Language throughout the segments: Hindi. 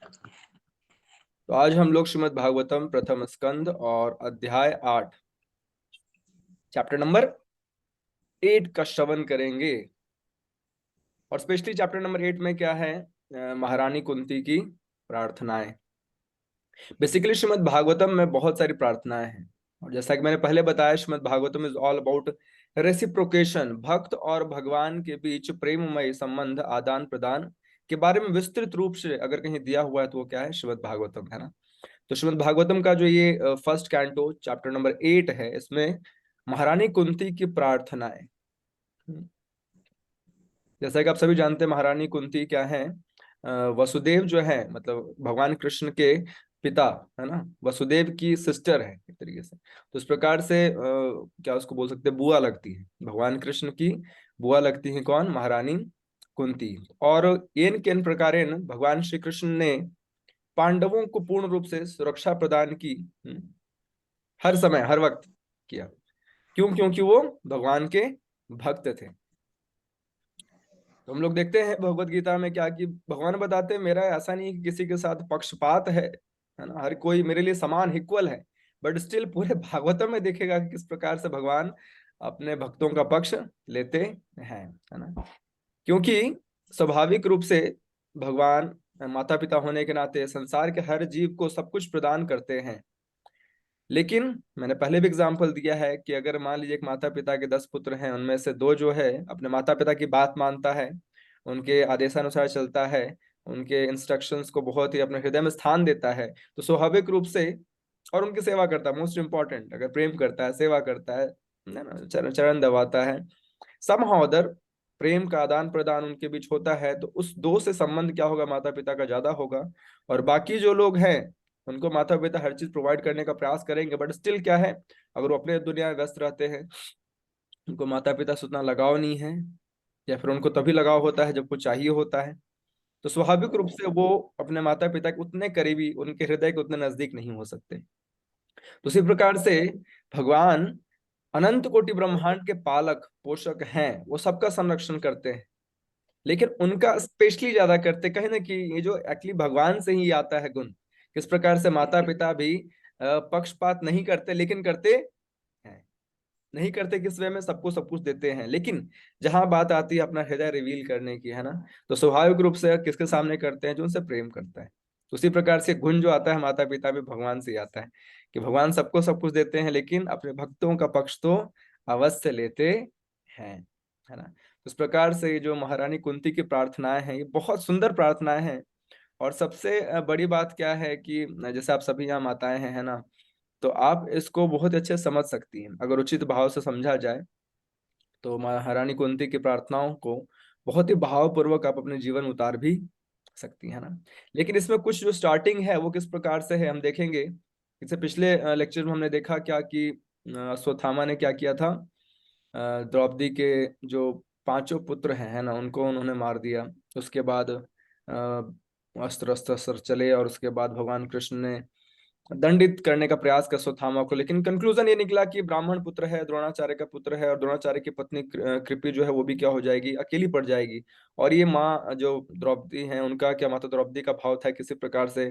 तो आज हम लोग श्रीमद् भागवतम प्रथम स्कंद और अध्याय 8 चैप्टर नंबर 8 का श्रवण करेंगे। और स्पेशली चैप्टर नंबर 8 में क्या है, महारानी कुंती की प्रार्थनाएं। बेसिकली श्रीमद् भागवतम में बहुत सारी प्रार्थनाएं हैं, और जैसा कि मैंने पहले बताया, Shrimad Bhagavatam is all about reciprocation. भक्त और भगवान के बीच प्रेममय संबंध, आदान प्रदान के बारे में विस्तृत रूप से अगर कहीं दिया हुआ है तो वो क्या है, श्रीमद् भागवतम है ना। तो श्रीमद् भागवतम का जो ये फर्स्ट कैंटो चैप्टर नंबर 8 है, इसमें महारानी कुंती की प्रार्थनाएं। जैसा कि आप सभी जानते हैं, महारानी कुंती क्या है, वसुदेव जो है, मतलब भगवान कृष्ण के पिता है ना, वसुदेव की सिस्टर है एक तरीके से। तो इस प्रकार से क्या उसको बोल सकते हैं, बुआ लगती है, भगवान कृष्ण की बुआ लगती है कौन, महारानी कुंती। और इन किन प्रकारेण भगवान श्री कृष्ण ने पांडवों को पूर्ण रूप से सुरक्षा प्रदान की, हर समय हर वक्त किया। क्यों? क्योंकि वो भगवान के भक्त थे। तो हम लोग देखते हैं भगवत गीता में क्या, कि भगवान बताते हैं मेरा ऐसा नहीं कि किसी के साथ पक्षपात है ना, हर कोई मेरे लिए समान इक्वल है। बट स्टिल पूरे भागवतम में देखेगा कि किस प्रकार से भगवान अपने भक्तों का पक्ष लेते हैं, है ना। क्योंकि स्वाभाविक रूप से भगवान माता पिता होने के नाते संसार के हर जीव को सब कुछ प्रदान करते हैं। लेकिन मैंने पहले भी एग्जाम्पल दिया है कि अगर मान लीजिए एक माता पिता के 10 पुत्र हैं, उनमें से दो जो है अपने माता पिता की बात मानता है, उनके आदेशानुसार चलता है, उनके इंस्ट्रक्शंस को बहुत ही अपने हृदय में स्थान देता है, तो स्वाभाविक रूप से, और उनकी सेवा करता है, मोस्ट इंपॉर्टेंट, अगर प्रेम करता है, सेवा करता है ना, चरण चरण दबाता है, समहाउ अदर प्रेम का आदान प्रदान उनके बीच होता है, तो उस दो से संबंध क्या होगा, माता पिता का ज्यादा होगा। और बाकी जो लोग हैं उनको माता पिता हर चीज प्रोवाइड करने का प्रयास करेंगे, बट स्टिल क्या है, अगर वो अपने दुनिया में व्यस्त रहते हैं, उनको माता पिता से उतना लगाव नहीं है, या फिर उनको तभी लगाव होता है जब कुछ चाहिए होता है, तो स्वाभाविक रूप से वो अपने माता पिता के उतने करीबी, उनके हृदय के उतने नजदीक नहीं हो सकते। तो उसी प्रकार से भगवान अनंत कोटि ब्रह्मांड के पालक पोषक हैं, वो सबका संरक्षण करते हैं, लेकिन उनका स्पेशली ज्यादा करते कहीं ना, कि ये जो एक्चुअली भगवान से ही आता है गुण, किस प्रकार से माता पिता भी पक्षपात नहीं करते, लेकिन करते हैं। नहीं करते किस वे में, सबको सब कुछ देते हैं, लेकिन जहां बात आती है अपना हृदय रिवील करने की, है ना, तो स्वाभाविक रूप से किसके सामने करते हैं, जो उनसे प्रेम करता है। तो उसी प्रकार से गुण जो आता है माता पिता में, भगवान से ही आता है, कि भगवान सबको सब कुछ देते हैं, लेकिन अपने भक्तों का पक्ष तो अवश्य लेते हैं, है ना। तो इस प्रकार से ये जो महारानी कुंती की प्रार्थनाएं हैं, ये बहुत सुंदर प्रार्थनाएं हैं। और सबसे बड़ी बात क्या है कि जैसे आप सभी यहाँ माताएं हैं, है ना, तो आप इसको बहुत अच्छे से समझ सकती हैं अगर उचित भाव से समझा जाए। तो महारानी कुंती की प्रार्थनाओं को बहुत ही भावपूर्वक आप अपने जीवन में उतार भी सकती है ना। लेकिन इसमें कुछ जो स्टार्टिंग है वो किस प्रकार से है, हम देखेंगे। इससे पिछले लेक्चर में हमने देखा क्या कि अश्वत्थामा ने क्या किया था, द्रौपदी के जो पांचों पुत्र हैं, है ना, उनको उन्होंने मार दिया। उसके बाद अस्त्र अस्त्र अस्त्र चले, और उसके बाद भगवान कृष्ण ने दंडित करने का प्रयास कर अश्वत्थामा को, लेकिन कंक्लूजन ये निकला कि ब्राह्मण पुत्र है, द्रोणाचार्य का पुत्र है, और द्रोणाचार्य की पत्नी कृपि जो है वो भी क्या हो जाएगी, अकेली पड़ जाएगी। और ये माँ जो द्रौपदी है, उनका क्या, माता द्रौपदी का भाव था किसी प्रकार से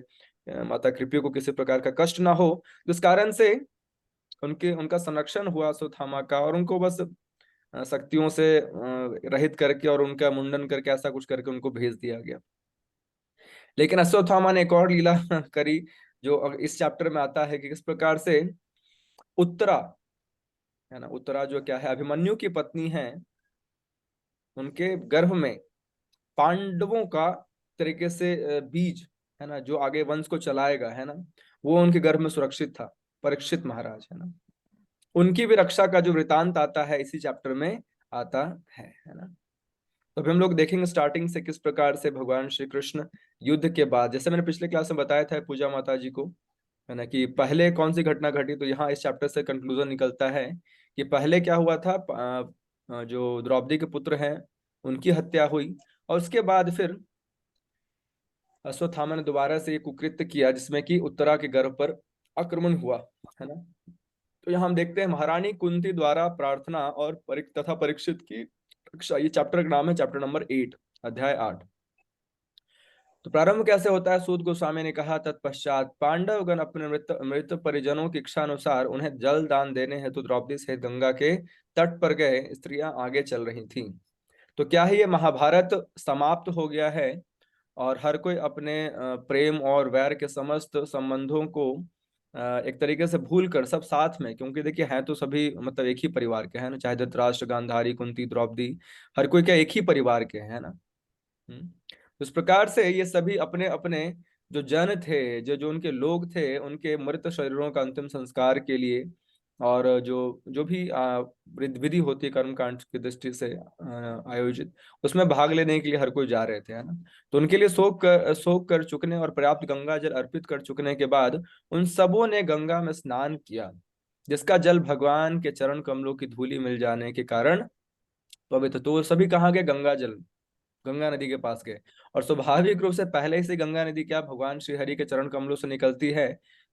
माता कृपि को किसी प्रकार का कष्ट ना हो, जिस कारण से उनके उनका संरक्षण हुआ अश्वत्थामा का, और उनको बस शक्तियों से रहित करके और उनका मुंडन करके ऐसा कुछ करके उनको भेज दिया गया। लेकिन अश्वत्थामा ने एक और लीला करी, जो इस चैप्टर में आता है कि किस प्रकार से उत्तरा, है ना, उत्तरा जो क्या है, अभिमन्यु की पत्नी है, उनके गर्भ में पांडवों का तरीके से बीज, है ना, जो आगे वंश को चलाएगा, है ना, वो उनके गर्भ में सुरक्षित था, परीक्षित महाराज, है ना। उनकी भी रक्षा का जो वृतांत आता है इसी चैप्टर में आता है ना। तो अभी हम लोग देखेंगे स्टार्टिंग से किस प्रकार से भगवान श्री कृष्ण युद्ध के बाद, जैसे मैंने पिछले क्लास में बताया था पूजा माता जी को, है ना, कि पहले कौन सी घटना घटी, तो यहाँ इस चैप्टर से कंक्लूजन निकलता है कि पहले क्या हुआ था, जो द्रौपदी के पुत्र हैं उनकी हत्या हुई, और उसके बाद फिर अश्वत्थामा ने दोबारा से ये कुकृत्य किया, जिसमें कि उत्तरा के गर्भ पर आक्रमण हुआ, है ना। तो यहाँ हम देखते हैं महारानी कुंती द्वारा प्रार्थना और तथा परीक्षित की रक्षा, ये चैप्टर का नाम है, चैप्टर नंबर 8 अध्याय 8। तो प्रारंभ कैसे होता है? सूत गोस्वामी ने कहा, तत्पश्चात पांडवगण अपने मृत मृत परिजनों की इच्छा अनुसार उन्हें जल दान देने हेतु द्रौपदी सहित गंगा के तट पर गए। स्त्रियां आगे चल रही थीं। तो क्या है, ये महाभारत समाप्त हो गया है और हर कोई अपने प्रेम और वैर के समस्त संबंधों को एक तरीके से भूल कर सब साथ में, क्योंकि देखिए हैं तो सभी मतलब एक ही परिवार के हैं ना, चाहे धृतराष्ट्र, गांधारी, कुंती, द्रौपदी, हर कोई क्या एक ही परिवार के हैं ना। तो इस प्रकार से ये सभी अपने अपने जो जन थे, जो जो उनके लोग थे, उनके मृत शरीरों का अंतिम संस्कार के लिए और जो जो भी विधि होती है कर्मकांड की दृष्टि से आयोजित, उसमें भाग लेने के लिए हर कोई जा रहे थे, है ना। तो उनके लिए शोक कर चुकने और पर्याप्त गंगा जल अर्पित कर चुकने के बाद उन सबों ने गंगा में स्नान किया, जिसका जल भगवान के चरण कमलों की धूली मिल जाने के कारण पवित्र। तो वो सभी कहाँ गए? गंगा जल, गंगा नदी के पास गए। और स्वाभाविक रूप से पहले से गंगा नदी क्या भगवान श्री हरि के चरण कमलों से निकलती है,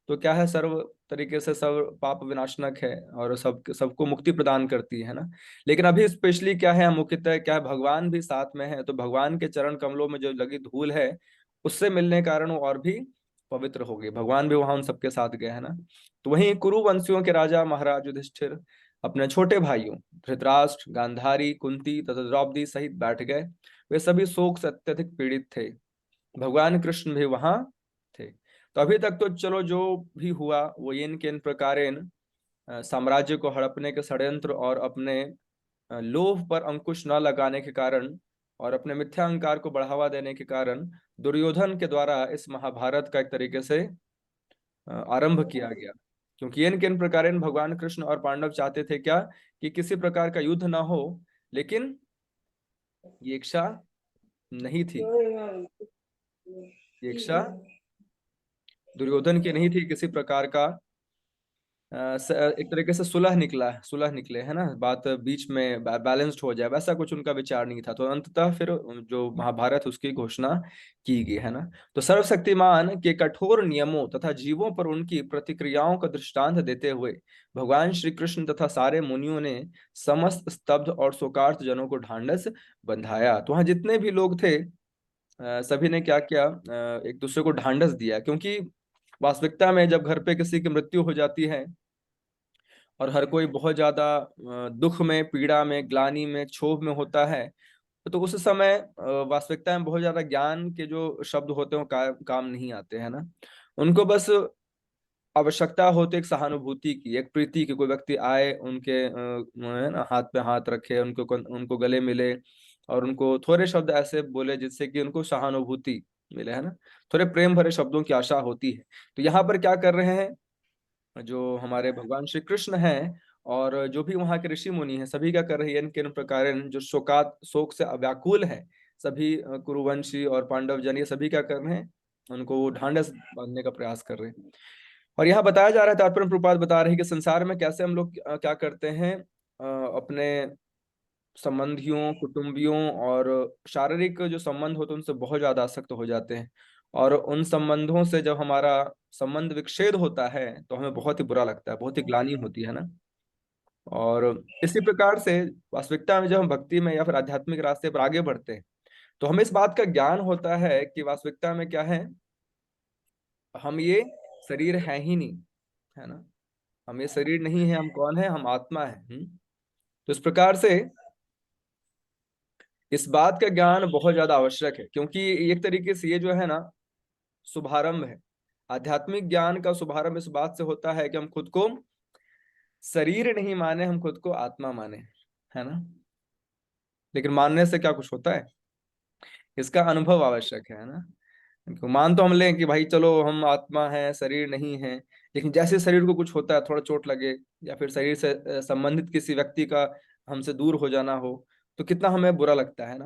तो क्या है, सर्व तरीके से सर्व पाप विनाशनक है और सबको मुक्ति प्रदान करती है ना। लेकिन अभी स्पेशली क्या है, मुख्यतः क्या है, भगवान भी साथ में है, तो भगवान के चरण कमलों में जो लगी धूल है उससे मिलने के कारण वो और भी पवित्र हो गई। भगवान भी वहां उन सबके साथ गए, है ना। तो वहीं कुरुवंशियों के राजा महाराज युधिष्ठिर अपने छोटे भाइयों धृतराष्ट्र, गांधारी, कुंती तथा द्रौपदी सहित बैठ गए। वे सभी शोक से अत्यधिक पीड़ित थे। भगवान कृष्ण भी वहां थे। तो अभी तक तो चलो जो भी हुआ वो इन के इन प्रकारेण साम्राज्य को हड़पने के षड्यंत्र और अपने लोभ पर अंकुश न लगाने के कारण और अपने मिथ्या अहंकार को बढ़ावा देने के कारण दुर्योधन के द्वारा इस महाभारत का एक तरीके से आरंभ किया गया। क्योंकि इन किन प्रकार भगवान कृष्ण और पांडव चाहते थे क्या, कि किसी प्रकार का युद्ध ना हो, लेकिन ये इच्छा नहीं थी। ये इच्छा दुर्योधन की नहीं थी किसी प्रकार का एक तरीके से सुलह निकले, है ना, बात बीच में बैलेंस्ड हो जाए, वैसा कुछ उनका विचार नहीं था। तो अंततः फिर जो महाभारत उसकी घोषणा की गई, है ना। तो सर्वशक्तिमान के कठोर नियमों तथा जीवों पर उनकी प्रतिक्रियाओं का दृष्टांत देते हुए भगवान श्री कृष्ण तथा सारे मुनियों ने समस्त स्तब्ध और शोकार्त जनों को ढांढस बंधाया। तो वहां जितने भी लोग थे सभी ने क्या किया, एक दूसरे को ढांढस दिया। क्योंकि वास्तविकता में जब घर पे किसी की मृत्यु हो जाती है और हर कोई बहुत ज्यादा दुख में, पीड़ा में, ग्लानि में, क्षोभ में होता है, तो उस समय वास्तविकता में बहुत ज्यादा ज्ञान के जो शब्द होते हैं वो काम नहीं आते हैं ना। उनको बस आवश्यकता होती है एक सहानुभूति की, एक प्रीति की। कोई व्यक्ति आए, उनके है ना, हाथ पे हाथ रखे, उनको गले मिले और उनको थोड़े शब्द ऐसे बोले जिससे कि उनको सहानुभूति मिले, है ना। थोड़े प्रेम भरे शब्दों की आशा होती है। तो यहाँ पर क्या कर रहे हैं, जो हमारे भगवान श्री कृष्ण हैं और जो भी वहाँ के ऋषि मुनि हैं, सभी क्या कर रहे हैं, किन प्रकार जो शोक से व्याकुल है, सभी कुरुवंशी और पांडव जन, ये सभी क्या कर रहे हैं, उनको वो ढांढस बांधने का प्रयास कर रहे हैं। और यहाँ बताया जा रहा है, तात्पर्य प्रपात बता रहे हैं कि संसार में कैसे हम लोग क्या करते हैं, अपने संबंधियों, कुटुंबियों और शारीरिक जो संबंध होते हैं उनसे बहुत ज्यादा आसक्त हो जाते हैं। और उन संबंधों से जब हमारा संबंध विच्छेद होता है तो हमें बहुत ही बुरा लगता है, बहुत ही ग्लानि होती है ना। और इसी प्रकार से वास्तविकता में जब हम भक्ति में या फिर आध्यात्मिक रास्ते पर आगे बढ़ते हैं तो हमें इस बात का ज्ञान होता है कि वास्तविकता में क्या है, हम ये शरीर है ही नहीं, है ना। हम ये शरीर नहीं है, हम कौन है, हम आत्मा है। तो इस प्रकार से इस बात का ज्ञान बहुत ज्यादा आवश्यक है, क्योंकि एक तरीके से ये जो है ना शुभारंभ है। आध्यात्मिक ज्ञान का शुभारंभ इस बात से होता है कि हम खुद को शरीर नहीं माने, हम खुद को आत्मा माने, है ना। लेकिन मानने से क्या कुछ होता है, इसका अनुभव आवश्यक है ना। मान तो हम लें कि भाई चलो हम आत्मा है, शरीर नहीं है, लेकिन जैसे शरीर को कुछ होता है, थोड़ा चोट लगे या फिर शरीर से संबंधित किसी व्यक्ति का हमसे दूर हो जाना हो, तो कितना हमें बुरा लगता है ना।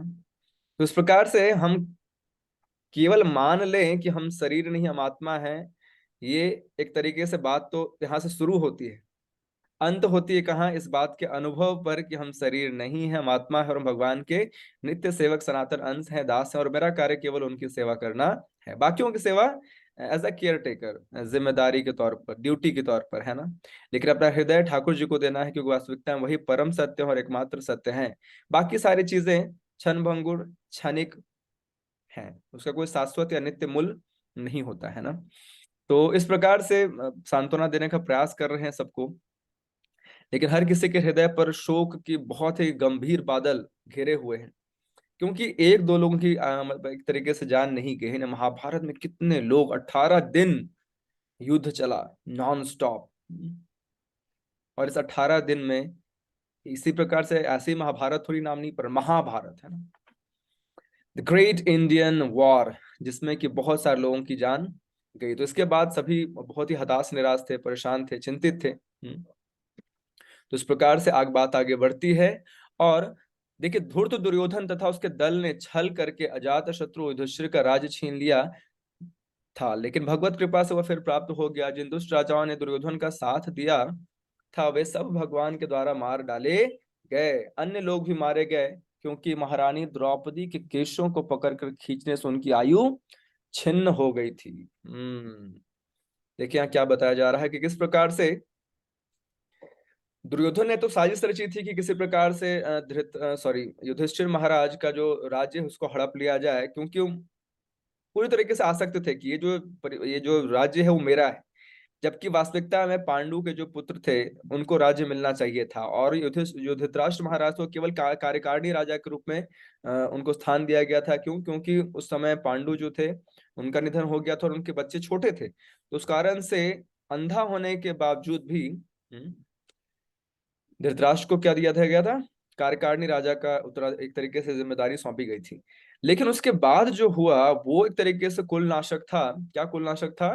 तो इस प्रकार से हम केवल मान लें कि हम शरीर नहीं, हम आत्मा है, ये एक तरीके से बात तो यहाँ से शुरू होती है। अंत होती है कहाँ, इस बात के अनुभव पर कि हम शरीर नहीं है, हम आत्मा है और हम भगवान के नित्य सेवक सनातन अंश हैं, दास हैं, और मेरा कार्य केवल उनकी सेवा करना है। बाकियों की सेवा एज अ केयर टेकर, जिम्मेदारी के तौर पर, ड्यूटी के तौर पर, है ना। लेकिन अपना हृदय ठाकुर जी को देना है, क्योंकि वास्तविकता में वही परम सत्य और एकमात्र सत्य है। बाकी सारी चीजें क्षण भंगुर, क्षणिक है, उसका कोई शाश्वत या नित्य मूल्य नहीं होता है ना। तो इस प्रकार से सांत्वना देने का प्रयास कर रहे हैं सबको, लेकिन हर किसी के हृदय पर शोक की बहुत ही गंभीर बादल घिरे हुए हैं, क्योंकि एक दो लोगों की मतलब एक तरीके से जान नहीं गई ना। महाभारत में कितने लोग, 18 दिन युद्ध चला नॉन स्टॉप, और इस 18 दिन में इसी प्रकार से, ऐसी महाभारत थोड़ी नाम नहीं पर महाभारत है ना, द ग्रेट इंडियन वॉर, जिसमें कि बहुत सारे लोगों की जान गई। तो इसके बाद सभी बहुत ही हताश निराश थे, परेशान थे, चिंतित थे। तो इस प्रकार से बात आगे बढ़ती है। और देखिए, धूर्त दुर्योधन तथा उसके दल ने छल करके अजात शत्रु युधिष्ठिर का राज्य छीन लिया था, लेकिन भगवत कृपा से वह फिर प्राप्त हो गया। जिन दुष्ट राजाओं ने दुर्योधन का साथ दिया था वे सब भगवान के द्वारा मार डाले गए, अन्य लोग भी मारे गए, क्योंकि महारानी द्रौपदी के केशों को पकड़कर खींचने से उनकी आयु छिन्न हो गई थी। देखिए यहाँ क्या बताया जा रहा है कि किस प्रकार से दुर्योधन ने तो साजिश रची थी कि किसी प्रकार से युधिष्ठिर महाराज का जो राज्य है उसको हड़प लिया जाए, क्योंकि वो पूरी तरीके से आसक्त थे कि ये जो राज्य है वो मेरा है, जबकि वास्तविकता में पांडु के जो पुत्र थे उनको राज्य मिलना चाहिए था। और धृतराष्ट्र महाराज को केवल कार्यकारिणी राजा के रूप में उनको स्थान दिया गया था। क्यों? क्योंकि उस समय पांडु जो थे उनका निधन हो गया था और उनके बच्चे छोटे थे, तो उस कारण से अंधा होने के बावजूद भी धृतराष्ट्र को क्या दिया था गया था, कार्यकारिणी राजा का उत्तरा एक तरीके से जिम्मेदारी सौंपी गई थी। लेकिन उसके बाद जो हुआ वो एक तरीके से कुलनाशक था। क्या कुलनाशक था?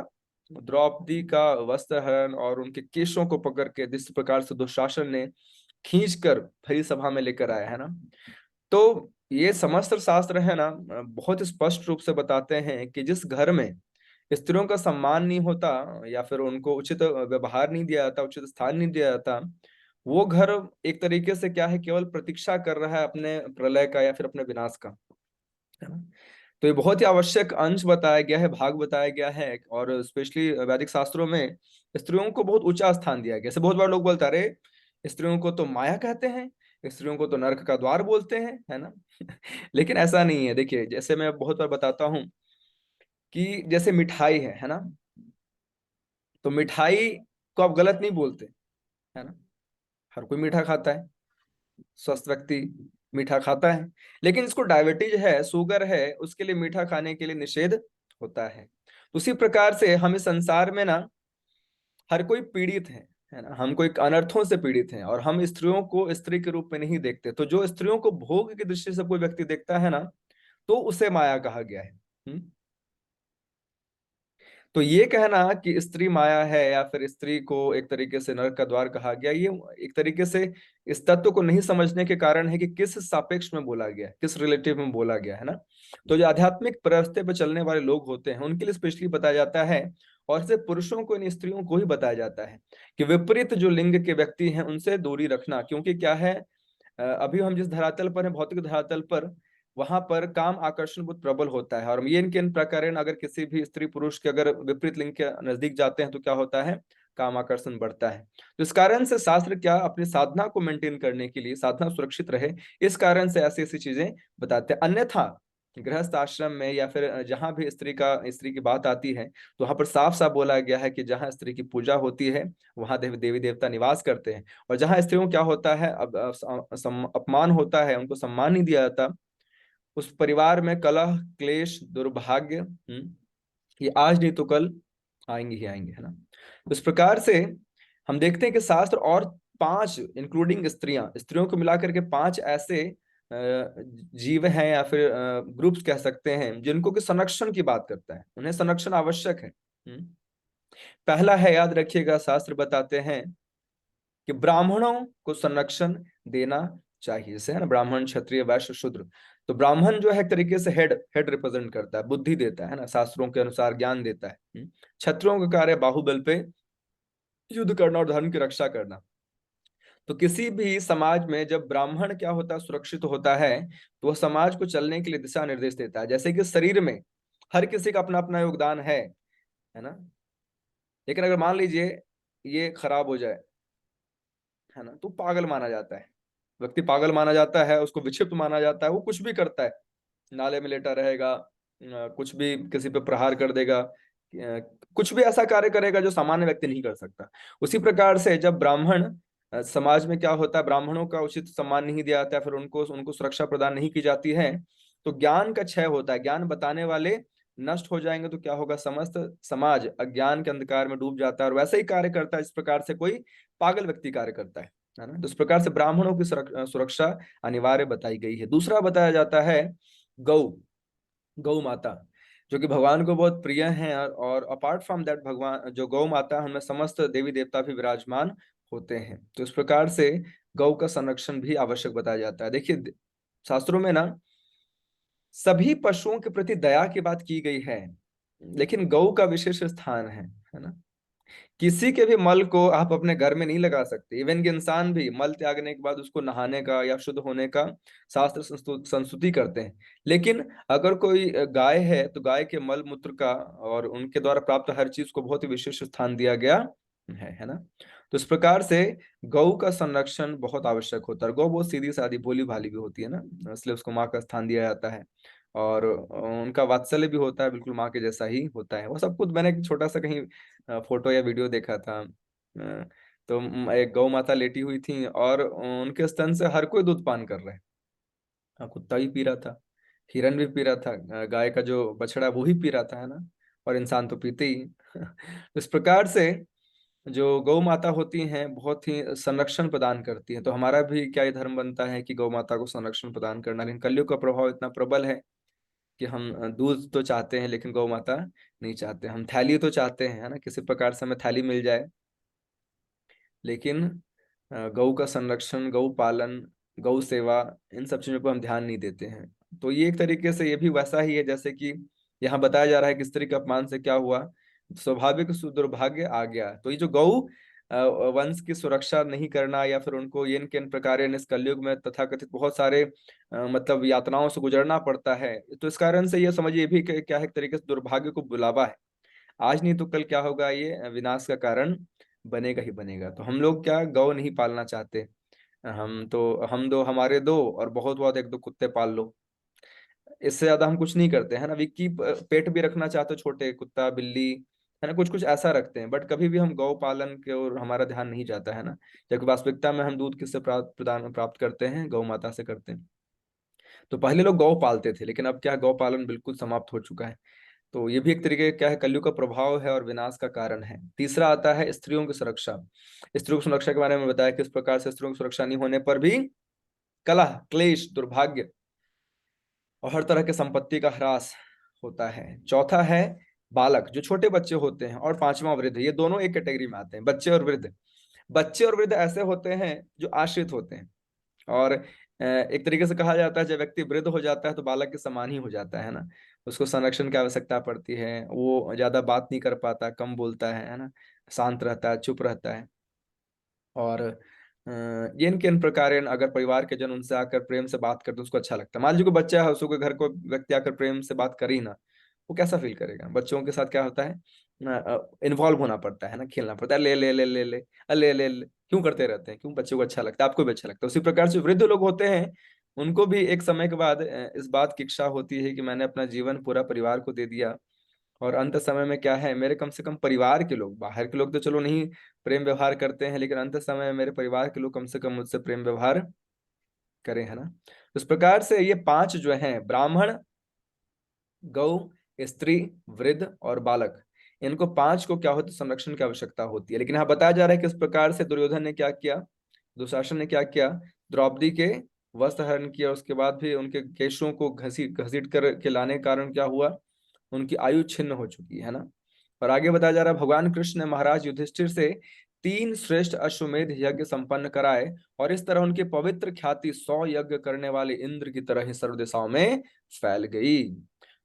द्रौपदी का वस्त्र हरण और उनके केशों को पकड़ के जिस प्रकार से दुशासन ने खींच कर भरी सभा में लेकर आया है ना। तो ये समस्त शास्त्र है ना, बहुत स्पष्ट रूप से बताते हैं कि जिस घर में स्त्रियों का सम्मान नहीं होता या फिर उनको उचित व्यवहार नहीं दिया जाता, उचित स्थान नहीं दिया जाता, वो घर एक तरीके से क्या है, केवल प्रतीक्षा कर रहा है अपने प्रलय का या फिर अपने विनाश का, है ना। तो ये बहुत ही आवश्यक अंश बताया गया है, भाग बताया गया है, और स्पेशली वैदिक शास्त्रों में स्त्रियों को बहुत ऊंचा स्थान दिया गया। जैसे बहुत बार लोग बोलते हैं, अरे स्त्रियों को तो माया कहते हैं, स्त्रियों को तो नरक का द्वार बोलते हैं, है ना। लेकिन ऐसा नहीं है। देखिए, जैसे मैं बहुत बार बताता हूँ कि जैसे मिठाई है ना, तो मिठाई को आप गलत नहीं बोलते, है ना। हर कोई मीठा खाता है, स्वस्थ व्यक्ति मीठा खाता है, लेकिन इसको डायबिटीज है, शुगर है, उसके लिए मीठा खाने के लिए निषेध होता है। उसी प्रकार से हम इस संसार में ना हर कोई पीड़ित है ना, हम कोई अनर्थों से पीड़ित हैं, और हम स्त्रियों को स्त्री के रूप में नहीं देखते। तो जो स्त्रियों को भोग की दृष्टि से कोई व्यक्ति देखता है ना, तो उसे माया कहा गया है। तो ये कहना कि स्त्री माया है या फिर स्त्री को एक तरीके से नरक का द्वार कहा गया, ये एक तरीके से इस तत्व को नहीं समझने के कारण है कि किस सापेक्ष में बोला गया है, किस रिलेटिव में बोला गया है ना। तो जो आध्यात्मिक रास्ते पर चलने वाले लोग होते हैं उनके लिए स्पेशली बताया जाता है, और सिर्फ पुरुषों को, इन स्त्रियों को ही बताया जाता है कि विपरीत जो लिंग के व्यक्ति हैं उनसे दूरी रखना। क्योंकि क्या है, अभी हम जिस धरातल पर हैं, भौतिक धरातल पर, वहां पर काम आकर्षण बहुत प्रबल होता है, और ये इनके इन प्रकार अगर किसी भी स्त्री पुरुष के अगर विपरीत लिंग के नजदीक जाते हैं तो क्या होता है, काम आकर्षण बढ़ता है। तो इस कारण से शास्त्र क्या अपनी साधना को मेंटेन करने के लिए, साधना सुरक्षित रहे, इस कारण से ऐसी ऐसी चीजें बताते हैं। अन्यथा गृहस्थ आश्रम में या फिर जहां भी स्त्री की बात आती है, तो वहां पर साफ साफ बोला गया है कि जहां स्त्री की पूजा होती है वहां देवी देवता निवास करते हैं, और जहां स्त्रियों क्या होता है, अपमान होता है, उनको सम्मान नहीं दिया जाता, उस परिवार में कलह क्लेश दुर्भाग्य ये आज नहीं तो कल आएंगे ही आएंगे, है ना। तो इस प्रकार से हम देखते हैं कि शास्त्र और पांच इंक्लूडिंग स्त्रियों को मिलाकर के पांच ऐसे जीव हैं या फिर ग्रुप्स कह सकते हैं जिनको कि संरक्षण की बात करता है, उन्हें संरक्षण आवश्यक है। पहला है, याद रखिएगा, शास्त्र बताते हैं कि ब्राह्मणों को संरक्षण देना चाहिए, जैसे है ना, ब्राह्मण क्षत्रिय वैश्य शूद्र। तो ब्राह्मण जो है एक तरीके से हेड हेड रिप्रेजेंट करता है, बुद्धि देता है ना, शास्त्रों के अनुसार ज्ञान देता है। क्षत्रियों का कार्य बाहुबल पे युद्ध करना और धर्म की रक्षा करना। तो किसी भी समाज में जब ब्राह्मण क्या होता है, सुरक्षित होता है, तो वह समाज को चलने के लिए दिशा निर्देश देता है। जैसे कि शरीर में हर किसी का अपना अपना योगदान है ना, लेकिन अगर मान लीजिए ये खराब हो जाए, है ना, तो पागल माना जाता है, व्यक्ति पागल माना जाता है, उसको विक्षिप्त माना जाता है, वो कुछ भी करता है, नाले में लेटा रहेगा, कुछ भी किसी पे प्रहार कर देगा, कुछ भी ऐसा कार्य करेगा जो सामान्य व्यक्ति नहीं कर सकता। उसी प्रकार से जब ब्राह्मण समाज में क्या होता है, ब्राह्मणों का उचित सम्मान नहीं दिया जाता है, फिर उनको उनको सुरक्षा प्रदान नहीं की जाती है, तो ज्ञान का क्षय होता है, ज्ञान बताने वाले नष्ट हो जाएंगे, तो क्या होगा, समस्त समाज अज्ञान के अंधकार में डूब जाता है, और वैसे ही कार्य करता है इस प्रकार से कोई पागल व्यक्ति कार्य करता है ना। तो इस प्रकार से ब्राह्मणों की सुरक्षा अनिवार्य बताई गई है। दूसरा बताया जाता है गौ, गौ माता, जो कि भगवान को बहुत प्रिय है, और अपार्ट फ्रॉम दैट भगवान जो गौ माता, हमें समस्त देवी देवता भी विराजमान होते हैं। तो इस प्रकार से गौ का संरक्षण भी आवश्यक बताया जाता है। देखिए शास्त्रों में ना सभी पशुओं के प्रति दया की बात की गई है, लेकिन गौ का विशेष स्थान है ना। किसी के भी मल को आप अपने घर में नहीं लगा सकते, इवन कि इंसान भी मल त्यागने के बाद उसको नहाने का या शुद्ध होने का शास्त्र संस्तुति करते हैं। लेकिन अगर कोई गाय है तो गाय के मल मूत्र का और उनके द्वारा प्राप्त हर चीज को बहुत ही विशेष स्थान दिया गया है ना। तो इस प्रकार से गौ का संरक्षण बहुत आवश्यक होता है। गौ बहुत सीधी सादी भोली भाली भी होती है ना, इसलिए उसको माँ का स्थान दिया जाता है, और उनका वात्सल्य भी होता है, बिल्कुल माँ के जैसा ही होता है। वो सब कुछ मैंने एक छोटा सा कहीं फोटो या वीडियो देखा था, तो एक गौ माता लेटी हुई थी और उनके स्तन से हर कोई दूध पान कर रहा है। कुत्ता भी पी रहा था, हिरन भी पी रहा था, गाय का जो बछड़ा वो ही पी रहा था, है ना। और इंसान तो पीते ही तो इस प्रकार से जो गौ माता होती हैं बहुत ही संरक्षण प्रदान करती हैं। तो हमारा भी क्या ये धर्म बनता है कि गौ माता को संरक्षण प्रदान करना। लेकिन कलयुग का प्रभाव इतना प्रबल है कि हम दूध तो चाहते हैं लेकिन गौ माता नहीं चाहते। हम थैली तो चाहते हैं, है ना, किसी प्रकार से हमें थैली मिल जाए, लेकिन गौ का संरक्षण, गौ पालन, गौ सेवा, इन सब चीजों पर हम ध्यान नहीं देते हैं। तो ये एक तरीके से ये भी वैसा ही है जैसे कि यहाँ बताया जा रहा है कि स्त्री के अपमान से क्या हुआ, स्वाभाविक दुर्भाग्य आ गया। तो ये जो गौ वंश की सुरक्षा नहीं करना, या फिर उनको इन किन प्रकार इस कलयुग में तथाकथित बहुत सारे मतलब यातनाओं से गुजरना पड़ता है, तो इस कारण से ये समझिए भी क्या है, एक तरीके से दुर्भाग्य को बुलावा है। आज नहीं तो कल क्या होगा, ये विनाश का कारण बनेगा ही बनेगा। तो हम लोग क्या गौ नहीं पालना चाहते, हम तो हम दो हमारे दो और बहुत बहुत एक दो कुत्ते पाल लो, इससे ज्यादा हम कुछ नहीं करते हैं ना। विक्की पेट भी रखना चाहते हो, छोटे कुत्ता बिल्ली, है ना, कुछ कुछ ऐसा रखते हैं, बट कभी भी हम गौ पालन के और हमारा ध्यान नहीं जाता है ना। जबकि वास्तविकता में हम दूध किससे प्राप्त करते हैं, गौ माता से करते हैं। तो पहले लोग गौ पालते थे, लेकिन अब क्या गौ पालन बिल्कुल समाप्त हो चुका है। तो ये भी एक तरीके का क्या है, कलयुग का प्रभाव है और विनाश का कारण है। तीसरा आता है स्त्रियों की सुरक्षा। स्त्रियों की सुरक्षा के बारे में बताया किस प्रकार से स्त्रियों की सुरक्षा नहीं होने पर भी कलह, क्लेश, दुर्भाग्य और हर तरह के संपत्ति का ह्रास होता है। चौथा है बालक, जो छोटे बच्चे होते हैं, और पांचवा वृद्ध। ये दोनों एक कैटेगरी में आते हैं, बच्चे और वृद्ध। बच्चे और वृद्ध ऐसे होते हैं जो आश्रित होते हैं, और एक तरीके से कहा जाता है जब व्यक्ति वृद्ध हो जाता है तो बालक के समान ही हो जाता है ना। उसको संरक्षण की आवश्यकता पड़ती है, वो ज्यादा बात नहीं कर पाता, कम बोलता है ना, शांत रहता है, चुप रहता है। और ये इनके इन प्रकार अगर परिवार के जन उनसे आकर प्रेम से बात करते हैं, उसको अच्छा लगता है। मान लीजिए कोई बच्चा है, उसको घर को व्यक्ति आकर प्रेम से बात कर ही ना, वो कैसा फील करेगा। बच्चों के साथ क्या होता है, इन्वॉल्व होना पड़ता है ना, खेलना पड़ता है, ले ले ले ले ले ले ले ले, क्यों करते रहते हैं, क्यों, बच्चों को अच्छा लगता है, आपको भी अच्छा लगता है। उसी प्रकार से वृद्ध लोग होते हैं, उनको भी एक समय के बाद इस बात की इच्छा होती है कि मैंने अपना जीवन पूरा परिवार को दे दिया, और अंत समय में क्या है, मेरे कम से कम परिवार के लोग, बाहर के लोग तो चलो नहीं प्रेम व्यवहार करते हैं, लेकिन अंत समय में मेरे परिवार के लोग कम से कम मुझसे प्रेम व्यवहार करें, है ना। तो इस प्रकार से ये पांच जो हैं, ब्राह्मण, गौ, स्त्री, वृद्ध और बालक, इनको पांच को क्या होती है, संरक्षण की आवश्यकता होती है। लेकिन यहाँ बताया जा रहा है कि इस प्रकार से दुर्योधन ने क्या किया, दुशासन ने क्या किया, द्रौपदी के वस्त्र हरण किया, उसके बाद भी उनके केशों को घसीट घसीट कर के लाने के कारण क्या हुआ, उनकी आयु छिन्न हो चुकी है ना। और आगे बताया जा रहा है भगवान कृष्ण ने महाराज युधिष्ठिर से तीन श्रेष्ठ अश्वमेध यज्ञ संपन्न कराए, और इस तरह उनकी पवित्र ख्याति 100 यज्ञ करने वाले इंद्र की तरह ही सर्व दिशाओं में फैल गई।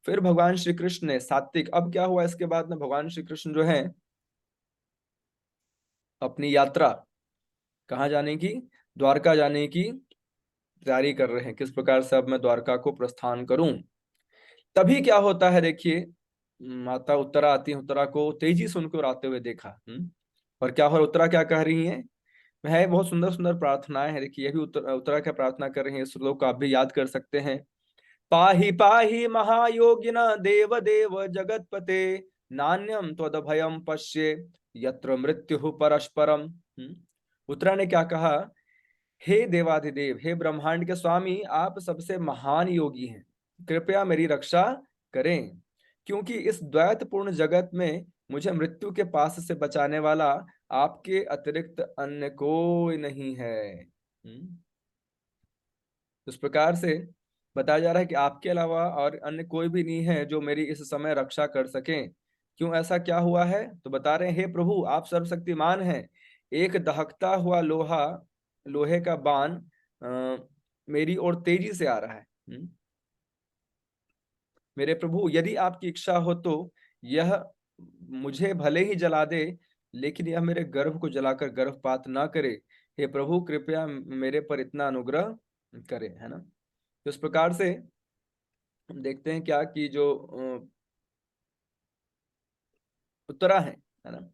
फिर भगवान श्री कृष्ण ने सात्विक, अब क्या हुआ इसके बाद में, भगवान श्री कृष्ण जो है अपनी यात्रा कहाँ जाने की, द्वारका जाने की तैयारी कर रहे हैं, किस प्रकार से अब मैं द्वारका को प्रस्थान करूं। तभी क्या होता है, देखिए माता उत्तरा आती है, उत्तरा को तेजी से उनको आते हुए देखा। और क्या हो, उत्तरा क्या कह रही है, है बहुत सुंदर सुंदर प्रार्थनाएं हैं। देखिए ये भी उत्तरा क्या प्रार्थना कर रही है, इस श्लोक को आप भी याद कर सकते हैं। पाहि पाहि महायोगिन देव देव जगतपते, नान्यम त्वदभयम पश्ये यत्र मृत्यु परस्परम। उत्तरा ने क्या कहा, हे देवाधिदेव, हे ब्रह्मांड के स्वामी, आप सबसे महान योगी हैं, कृपया मेरी रक्षा करें, क्योंकि इस द्वैतपूर्ण जगत में मुझे मृत्यु के पास से बचाने वाला आपके अतिरिक्त अन्य कोई नहीं है। इस प्रकार से बताया जा रहा है कि आपके अलावा और अन्य कोई भी नहीं है जो मेरी इस समय रक्षा कर सके। क्यों, ऐसा क्या हुआ है? तो बता रहे हैं, हे प्रभु आप सर्वशक्तिमान हैं, एक दहकता हुआ लोहे का बाण मेरी ओर तेजी से आ रहा है। मेरे प्रभु, यदि आपकी इच्छा हो तो यह मुझे भले ही जला दे, लेकिन यह मेरे गर्भ को जलाकर गर्भपात ना करे। हे प्रभु कृपया मेरे पर इतना अनुग्रह करे, है ना। तो इस प्रकार से हम देखते हैं क्या कि जो उत्तरा है ना,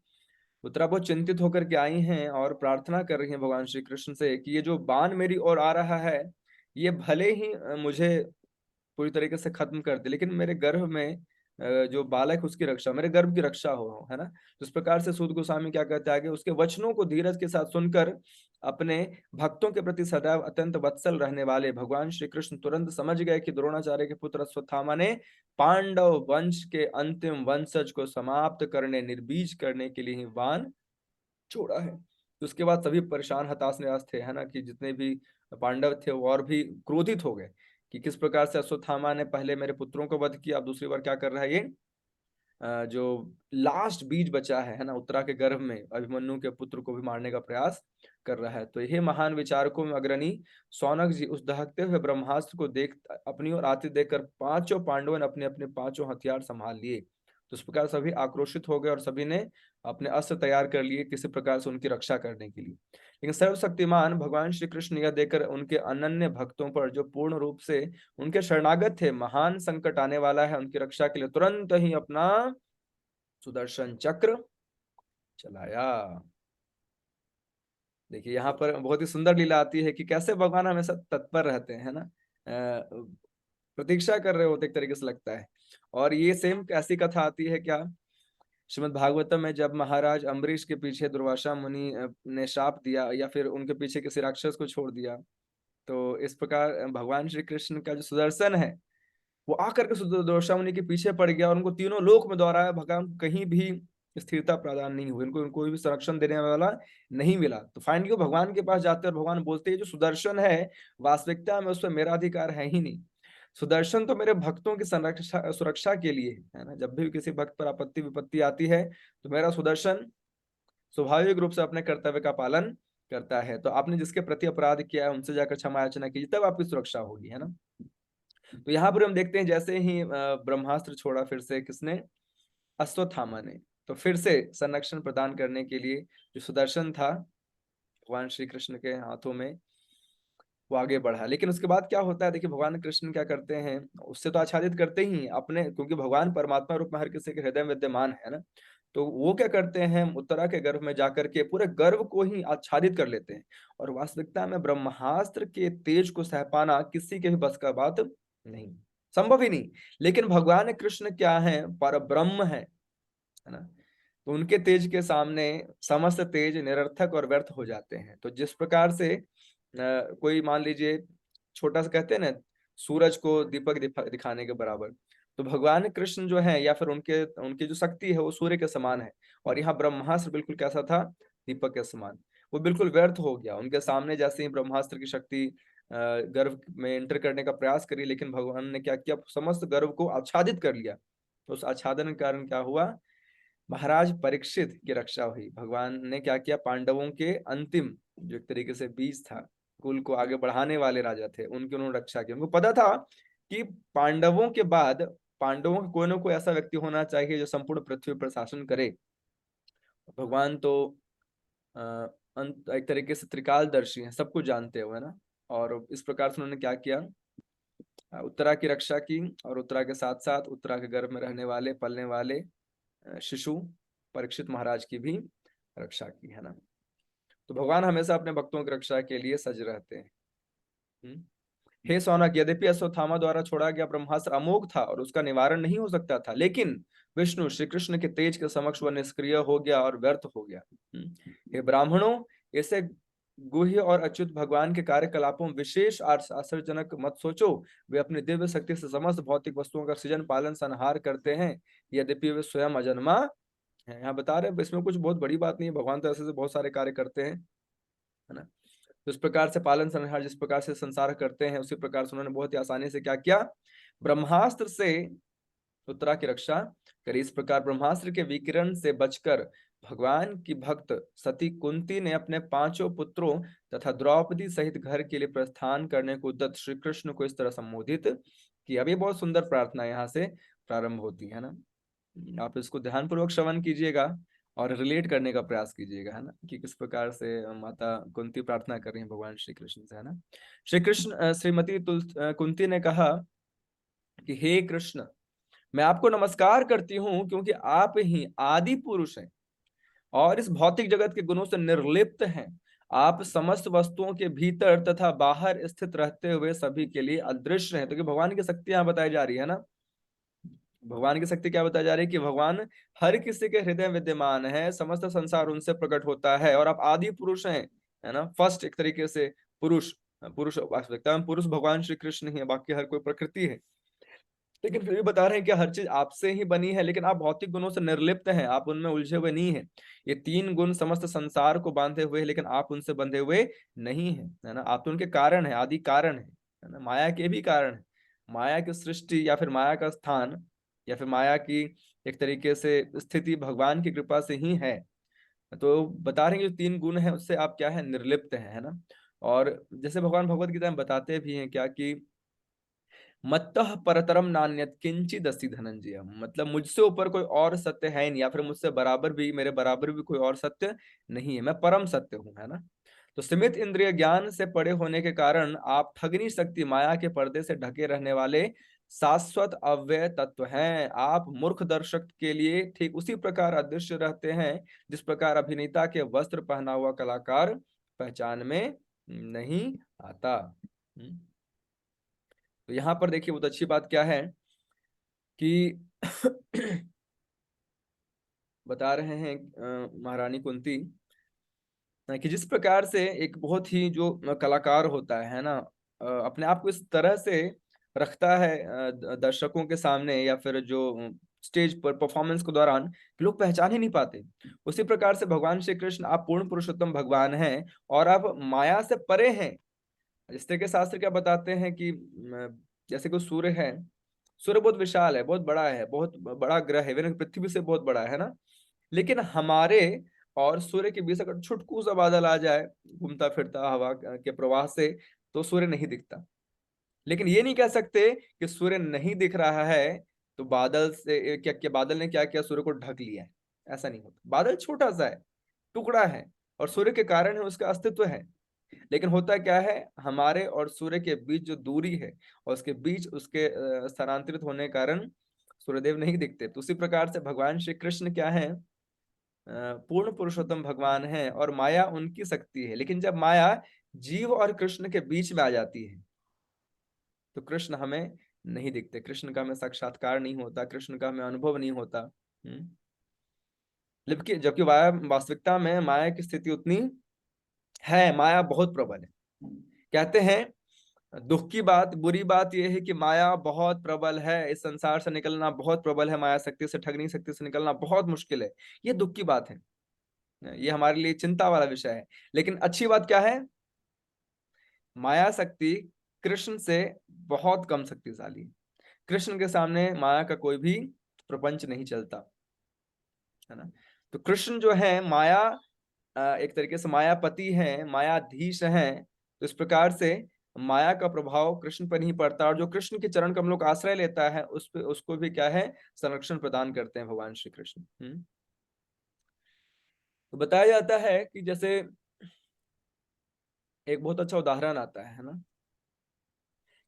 उत्तरा बहुत चिंतित होकर के आई हैं और प्रार्थना कर रही हैं भगवान श्री कृष्ण से कि ये जो बाण मेरी ओर आ रहा है, ये भले ही मुझे पूरी तरीके से खत्म कर दे, लेकिन मेरे गर्भ में जो बालक है उसकी रक्षा, मेरे गर्भ की रक्षा हो, है ना। तो इस प्रकार से सूत गोस्वामी क्या कहते हैं आगे, उसके वचनों को धीरज के साथ सुनकर अपने भक्तों के प्रति सदैव अत्यंत वत्सल रहने वाले भगवान श्री कृष्ण तुरंत समझ गए कि द्रोणाचार्य के पुत्र अश्वत्थामा ने पांडव वंश के अंतिम वंशज को समाप्त करने, निर्बीज करने के लिए ही बाण छोड़ा है। तो उसके बाद सभी परेशान हताश निराश थे, है ना, कि जितने भी पांडव थे वो और भी क्रोधित हो गए कि किस प्रकार से अश्वत्थामा ने पहले मेरे पुत्रों को वध किया, अब दूसरी बार क्या कर रहा है ये, जो लास्ट बीज बचा है ना, उत्तरा के गर्भ में अभिमन्यु के पुत्र को भी मारने का प्रयास कर रहा है। तो यह महान विचारकों में अग्रणी सौनक जी उस दहकते हुए ब्रह्मास्त्र को देख अपनी ओर आते देखकर पांचों पांडवों ने अपने अपने पांचों हथियार संभाल लिए। तो इस प्रकार सभी आक्रोशित हो गए और सभी ने अपने अस्त्र तैयार कर लिए किसी प्रकार से उनकी रक्षा करने के लिए। लेकिन सर्वशक्तिमान भगवान श्री कृष्ण यह देखकर उनके अनन्य भक्तों पर जो पूर्ण रूप से उनके शरणागत थे, महान संकट आने वाला है, उनकी रक्षा के लिए तुरंत ही अपना सुदर्शन चक्र चलाया। देखिए यहाँ पर बहुत ही सुंदर लीला आती है कि कैसे भगवान हमेशा तत्पर रहते हैं, है ना, प्रतीक्षा कर रहे होते एक तरीके से लगता है। और ये सेम ऐसी कथा आती है क्या, श्रीमद् भागवतम में, जब महाराज अम्बरीश के पीछे दुर्वासा मुनि ने शाप दिया या फिर उनके पीछे किसी राक्षस को छोड़ दिया, तो इस प्रकार भगवान श्री कृष्ण का जो सुदर्शन है वो आकर के दुर्वासा मुनि के पीछे पड़ गया और उनको तीनों लोक में दौड़ाया, भगवान को कहीं भी स्थिरता प्रदान नहीं हुई, उनको कोई भी संरक्षण देने वाला नहीं मिला। तो फाइनली वो भगवान के पास जाते हैं और भगवान बोलते हैं जो सुदर्शन है वास्तविकता में उस पर मेरा अधिकार है ही नहीं, सुदर्शन तो मेरे भक्तों की संरक्षा सुरक्षा के लिए है ना, जब भी किसी भक्त पर आपत्ति विपत्ति आती है तो मेरा सुदर्शन स्वाभाविक रूप से अपने कर्तव्य का पालन करता है। तो आपने जिसके प्रति अपराध किया है उनसे जाकर क्षमा याचना कीजिए, तब आपकी सुरक्षा होगी, है ना। तो यहाँ पर हम देखते हैं जैसे ही ब्रह्मास्त्र छोड़ा फिर से किसने, अश्वत्थामा ने, तो फिर से संरक्षण प्रदान करने के लिए जो सुदर्शन था भगवान श्री कृष्ण के हाथों में वो आगे बढ़ा। लेकिन उसके बाद क्या होता है, देखिए भगवान कृष्ण क्या करते हैं, उससे तो आच्छादित करते ही अपने, क्योंकि भगवान परमात्मा रूप में हर किसी के हृदय में विद्यमान है ना। तो वो क्या करते हैं, उत्तरा के गर्भ में जाकर के पूरे गर्भ को ही आच्छादित कर लेते हैं। और वास्तविकता में ब्रह्मास्त्र के तेज को सह पाना किसी के भी बस का बात नहीं, संभव ही नहीं। लेकिन भगवान कृष्ण क्या है, पर ब्रह्म है ना, तो उनके तेज के सामने समस्त तेज निरर्थक और व्यर्थ हो जाते हैं। तो जिस प्रकार से कोई मान लीजिए छोटा सा कहते हैं ना, सूरज को दीपक दिखाने के बराबर, तो भगवान कृष्ण जो है या फिर उनके उनकी जो शक्ति है वो सूर्य के समान है। और यहाँ ब्रह्मास्त्र बिल्कुल कैसा था, दीपक के समान, वो बिल्कुल व्यर्थ हो गया उनके सामने। जैसे ही ब्रह्मास्त्र की शक्ति गर्भ में एंटर करने का प्रयास करी, लेकिन भगवान ने क्या किया, समस्त गर्भ को आच्छादित कर लिया। तो उस आच्छादन के कारण क्या हुआ, महाराज परीक्षित की रक्षा हुई। भगवान ने क्या किया, पांडवों के अंतिम जो एक तरीके से बीज था, कुल को आगे बढ़ाने वाले राजा थे, उनकी उन्होंने रक्षा की। उनको पता था कि पांडवों के बाद पांडवों का कोई ना कोई ऐसा व्यक्ति होना चाहिए जो संपूर्ण पृथ्वी पर शासन करे। भगवान तो एक तरीके से त्रिकालदर्शी हैं, सब कुछ जानते हुए ना। और इस प्रकार से उन्होंने क्या किया, उत्तरा की रक्षा की, और उत्तरा के साथ साथ उत्तरा के गर्भ में रहने वाले पलने वाले शिशु परीक्षित महाराज की भी रक्षा की, है ना। तो भगवान हमेशा अपने भक्तों की रक्षा के लिए सज रहते हैं। हे सौनक, यद्यपि अश्वत्थामा द्वारा छोड़ा गया ब्रह्मास्त्र अमोघ था और उसका निवारण नहीं हो सकता था, लेकिन विष्णु श्री कृष्ण के तेज के समक्ष वह निष्क्रिय हो गया और व्यर्थ हो गया। हे ब्राह्मणों, ऐसे गुह्य और अच्युत भगवान के कार्यकलापों में विशेष आश्चर्यजनक मत सोचो। वे अपनी दिव्य शक्ति से समस्त भौतिक वस्तुओं का सृजन पालन संहार करते हैं, यद्यपि वे स्वयं अजन्मा है। यहाँ बता रहे हैं इसमें कुछ बहुत बड़ी बात नहीं है, भगवान तो ऐसे से बहुत सारे कार्य करते हैं, है ना। तो इस प्रकार से पालन संहार जिस प्रकार से संसार करते हैं, उसी प्रकार से उन्होंने बहुत ही आसानी से क्या किया, ब्रह्मास्त्र से उत्तरा की रक्षा करी। इस प्रकार ब्रह्मास्त्र के विकिरण से बचकर भगवान की भक्त सती कुंती ने अपने पांचों पुत्रों तथा द्रौपदी सहित घर के लिए प्रस्थान करने को उद्यत श्री कृष्ण को इस तरह संबोधित किया। अब ये बहुत सुंदर प्रार्थना यहाँ से प्रारंभ होती है ना। आप इसको ध्यानपूर्वक श्रवण कीजिएगा और रिलेट करने का प्रयास कीजिएगा, है ना, कि किस प्रकार से माता कुंती प्रार्थना कर रही हैं भगवान श्री कृष्ण से, है ना। श्री कृष्ण श्रीमती कुंती ने कहा कि हे कृष्ण, मैं आपको नमस्कार करती हूँ क्योंकि आप ही आदि पुरुष हैं और इस भौतिक जगत के गुणों से निर्लिप्त हैं। आप समस्त वस्तुओं के भीतर तथा बाहर स्थित रहते हुए सभी के लिए अदृश्य हैं। तो कि भगवान की शक्ति यहाँ बताई जा रही है ना। भगवान की शक्ति क्या बताई जा रही है कि भगवान हर किसी के हृदय में विद्यमान है, समस्त संसार उनसे प्रकट होता है और आप आदि पुरुष हैं, है ना। फर्स्ट एक तरीके से पुरुष, पुरुष वास्तविकता में पुरुष भगवान श्री कृष्ण ही है, बाकी हर कोई प्रकृति है। लेकिन फिर भी बता रहे हैं कि हर चीज आपसे ही बनी है, लेकिन आप भौतिक गुणों से निर्लिप्त हैं, आप उनमें उलझे हुए नहीं है। ये तीन गुण समस्त संसार को बांधे हुए हैं, लेकिन आप उनसे बंधे हुए नहीं है, है ना। आप तो उनके कारण है, आदि कारण है ना, माया के भी कारण है। माया की सृष्टि या फिर माया का स्थान या फिर माया की एक तरीके से स्थिति भगवान की कृपा से ही है। तो बता रहे हैं कि जो तीन गुण है उससे आप क्या है, निर्लिप्त है ना। और जैसे भगवान भगवत गीता में बताते भी हैं क्या कि मत्तः परतरम नान्यत किंचिद अस्ति धनंजय, मतलब मुझसे ऊपर कोई और सत्य है नहीं, या फिर मुझसे बराबर भी, मेरे बराबर भी कोई और सत्य नहीं है, मैं परम सत्य हूं, है ना। तो सीमित इंद्रिय ज्ञान से पड़े होने के कारण आप ठगनी शक्ति माया के पर्दे से ढके रहने वाले शाश्वत अव्यय तत्व हैं। आप मूर्ख दर्शक के लिए ठीक उसी प्रकार अदृश्य रहते हैं जिस प्रकार अभिनेता के वस्त्र पहना हुआ कलाकार पहचान में नहीं आता। तो यहाँ पर देखिए बहुत अच्छी बात क्या है कि बता रहे हैं महारानी कुंती कि जिस प्रकार से एक बहुत ही जो कलाकार होता है ना, अपने आप को इस तरह से रखता है दर्शकों के सामने या फिर जो स्टेज पर परफॉर्मेंस के दौरान, कि लोग पहचान ही नहीं पाते। उसी प्रकार से भगवान श्री कृष्ण आप पूर्ण पुरुषोत्तम भगवान हैं और आप माया से परे हैं। इस तरह के शास्त्र क्या बताते हैं कि जैसे कोई सूर्य है, सूर्य बहुत विशाल है, बहुत बड़ा है, बहुत बड़ा ग्रह है, वेनस पृथ्वी से बहुत बड़ा है ना। लेकिन हमारे और सूर्य के बीच अगर छुटकू सा बादल आ जाए घूमता फिरता हवा के प्रवाह से, तो सूर्य नहीं दिखता। लेकिन ये नहीं कह सकते कि सूर्य नहीं दिख रहा है तो बादल से क्या बादल ने क्या किया, सूर्य को ढक लिया है। ऐसा नहीं होता, बादल छोटा सा है, टुकड़ा है, और सूर्य के कारण है उसका अस्तित्व है। लेकिन होता क्या है, हमारे और सूर्य के बीच जो दूरी है और उसके बीच उसके स्थानांतरित होने के कारण सूर्यदेव नहीं दिखते। तो उसी प्रकार से भगवान श्री कृष्ण क्या है, पूर्ण पुरुषोत्तम भगवान है और माया उनकी शक्ति है। लेकिन जब माया जीव और कृष्ण के बीच में आ जाती है तो कृष्ण हमें नहीं दिखते, कृष्ण का हमें साक्षात्कार नहीं होता, कृष्ण का हमें अनुभव नहीं होता। जबकि जबकि वास्तविकता में माया की स्थिति उतनी है, माया बहुत प्रबल है। कहते हैं दुख की बात, बुरी बात यह है कि माया बहुत प्रबल है, इस संसार से निकलना बहुत प्रबल है, माया शक्ति से, ठगनी शक्ति से निकलना बहुत मुश्किल है। ये दुख की बात है, ये हमारे लिए चिंता वाला विषय है। लेकिन अच्छी बात क्या है, माया शक्ति कृष्ण से बहुत कम शक्तिशाली है। कृष्ण के सामने माया का कोई भी प्रपंच नहीं चलता, है ना। तो कृष्ण जो है माया एक तरीके से मायापति है, मायाधीश है। तो इस प्रकार से माया का प्रभाव कृष्ण पर नहीं पड़ता, और जो कृष्ण के चरण कमलों का आश्रय लेता है उस पे उसको भी क्या है, संरक्षण प्रदान करते हैं भगवान श्री कृष्ण। तो बताया जाता है कि जैसे एक बहुत अच्छा उदाहरण आता है ना,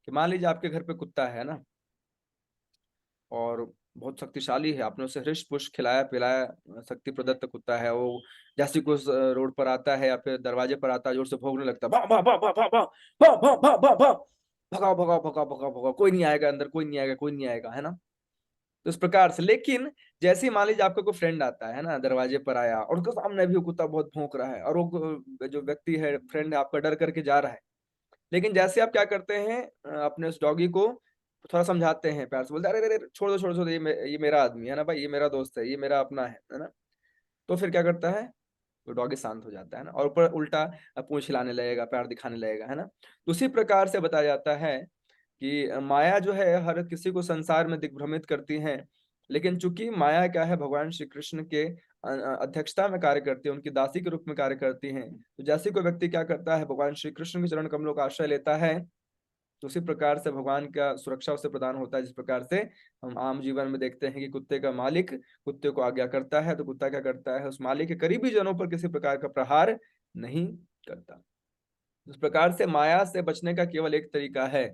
कि मान लीजिए आपके घर पे कुत्ता है ना, और बहुत शक्तिशाली है, आपने उसे हृष्ट पुष्ट खिलाया पिलाया, शक्ति प्रदत्त कुत्ता है वो। जैसे कोई रोड पर आता है या फिर दरवाजे पर आता है, जोर से भौंकने लगता है, भा भा भा भा भा भा भा भा भा भा भा। भगाओ भगाओ भगाओ भगाओ भगाओ, कोई नहीं आएगा अंदर, कोई नहीं आएगा, कोई नहीं आएगा, है ना। तो इस प्रकार से, लेकिन जैसे ही मान लीजिए आपका कोई फ्रेंड आता है ना, दरवाजे पर आया और उसके सामने भी वो कुत्ता बहुत भौंक रहा है, और वो जो व्यक्ति है, फ्रेंड है आपका, डर करके जा रहा है। लेकिन जैसे आप क्या करते हैं, अपने उस डॉगी को थोड़ा समझाते हैं, प्यार से बोलते हैं, अरे अरे अरे, छोड़ दो छोड़ दो, ये मेरा आदमी है ना भाई, ये मेरा दोस्त है, ये मेरा अपना है ना। तो फिर क्या करता है, तो डॉगी शांत हो जाता है ना, और ऊपर उल्टा पूंछ हिलाने लगेगा, पैर दिखाने लगेगा, है ना। तो उसी प्रकार से बताया जाता है कि माया जो है हर किसी को संसार में दिग्भ्रमित करती है। लेकिन चूंकि माया क्या है, भगवान श्री कृष्ण के अध्यक्षता में कार्य करती है, उनकी दासी के रूप में कार्य करती है। तो जैसे कोई व्यक्ति क्या करता है, भगवान श्री कृष्ण के चरण कमलों का आश्रय लेता है, तो उसी प्रकार से भगवान का सुरक्षा उसे प्रदान होता है। जिस प्रकार से हम आम जीवन में देखते हैं कि कुत्ते का मालिक कुत्ते को आज्ञा करता है, तो कुत्ता क्या करता है, उस मालिक के करीबी जनों पर किसी प्रकार का प्रहार नहीं करता। इस प्रकार से माया से बचने का केवल एक तरीका है,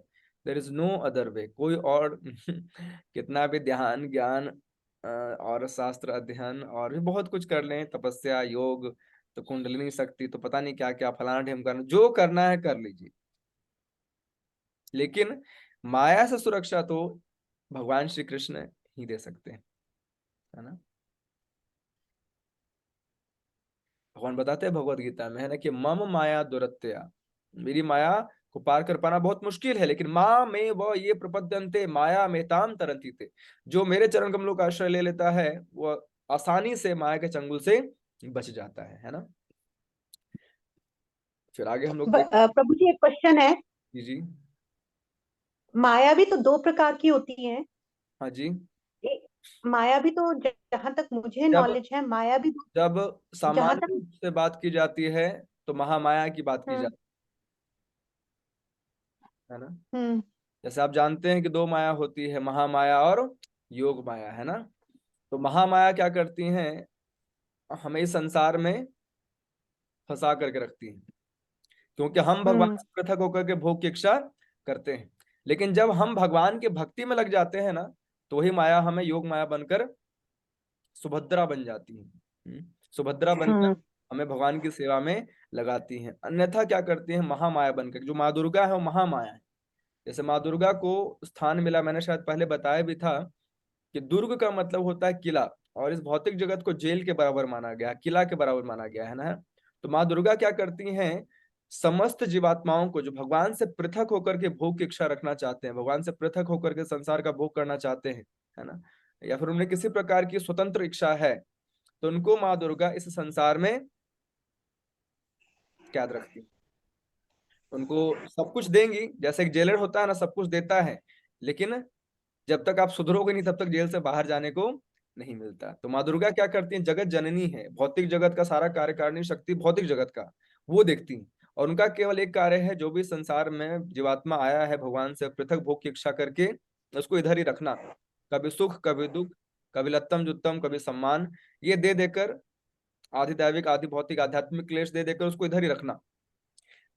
there is no other way, कोई और कितना भी ध्यान ज्ञान और शास्त्र अध्ययन और भी बहुत कुछ कर लें, तपस्या योग, तो कुंडलिनी शक्ति, तो पता नहीं क्या क्या फलाना ढिमकाना, जो करना है कर लीजिए, लेकिन माया से सुरक्षा तो भगवान श्री कृष्ण ही दे सकते हैं, है ना। भगवान बताते हैं भगवत गीता में, है ना, कि मम माया दुरत्या, मेरी माया को पार कर पाना बहुत मुश्किल है, लेकिन माँ में वो ये प्रपद्यन्ते माया में ताम तरंती थे, जो मेरे चरण कमलों का आश्रय ले लेता है वो आसानी से माया के चंगुल से बच जाता है ना। फिर आगे हम लोग देख। प्रभु जी, एक क्वेश्चन है। जी जी। माया भी तो दो प्रकार की होती है। हाँ जी। माया भी तो, जहां तक मुझे जब नॉलेज है, माया भी जब जहां सामान्य तक। रूप से बात की जाती है तो महामाया की बात की हम्म। जाती है ना। हम्म। जैसे आप जानते हैं कि दो माया होती है, महामाया और योग माया, है ना। तो महामाया क्या करती हैं, हमें इस संसार में फंसा करके रखती हैं, क्योंकि हम भगवान हम्म। से पृथक होकर के भोग की इच्छा करते हैं। लेकिन जब हम भगवान की भक्ति में लग जाते हैं ना, तो वही माया हमें योग माया बनकर सुभद्रा बन जाती है। सुभद्रा बनकर हम्म। हमें भगवान की सेवा में लगाती हैं। अन्यथा क्या करती है, महामाया बनकर, जो माँ दुर्गा है वो महामाया है। जैसे माँ दुर्गा को स्थान मिला, मैंने शायद पहले बताया भी था कि दुर्ग का मतलब होता है किला, और इस भौतिक जगत को जेल के बराबर माना गया, किला के बराबर माना गया, है ना। तो माँ दुर्गा क्या करती हैं, समस्त जीवात्माओं को जो भगवान से पृथक होकर के भोग की इच्छा रखना चाहते हैं, भगवान से पृथक होकर के संसार का भोग करना चाहते हैं, है ना, या फिर उन्हें किसी प्रकार की स्वतंत्र इच्छा है, तो उनको माँ दुर्गा इस संसार में कैद रखती है। उनको सब कुछ देंगी, जैसे एक जेलर होता है ना, सब कुछ देता है, लेकिन जब तक आप सुधरोगे नहीं तब तक जेल से बाहर जाने को नहीं मिलता। तो माँ दुर्गा क्या करती हैं, जगत जननी है, भौतिक जगत का सारा कार्यकारिणी शक्ति भौतिक जगत का वो देखती हैं, और उनका केवल एक कार्य है, जो भी संसार में जीवात्मा आया है भगवान से पृथक भोग की इच्छा करके, उसको इधर ही रखना, कभी सुख कभी दुख, कभी लत्तम जुत्तम कभी सम्मान, ये दे देकर, आधि दैविक आधि भौतिक आध्यात्मिक क्लेश दे देकर उसको इधर ही रखना,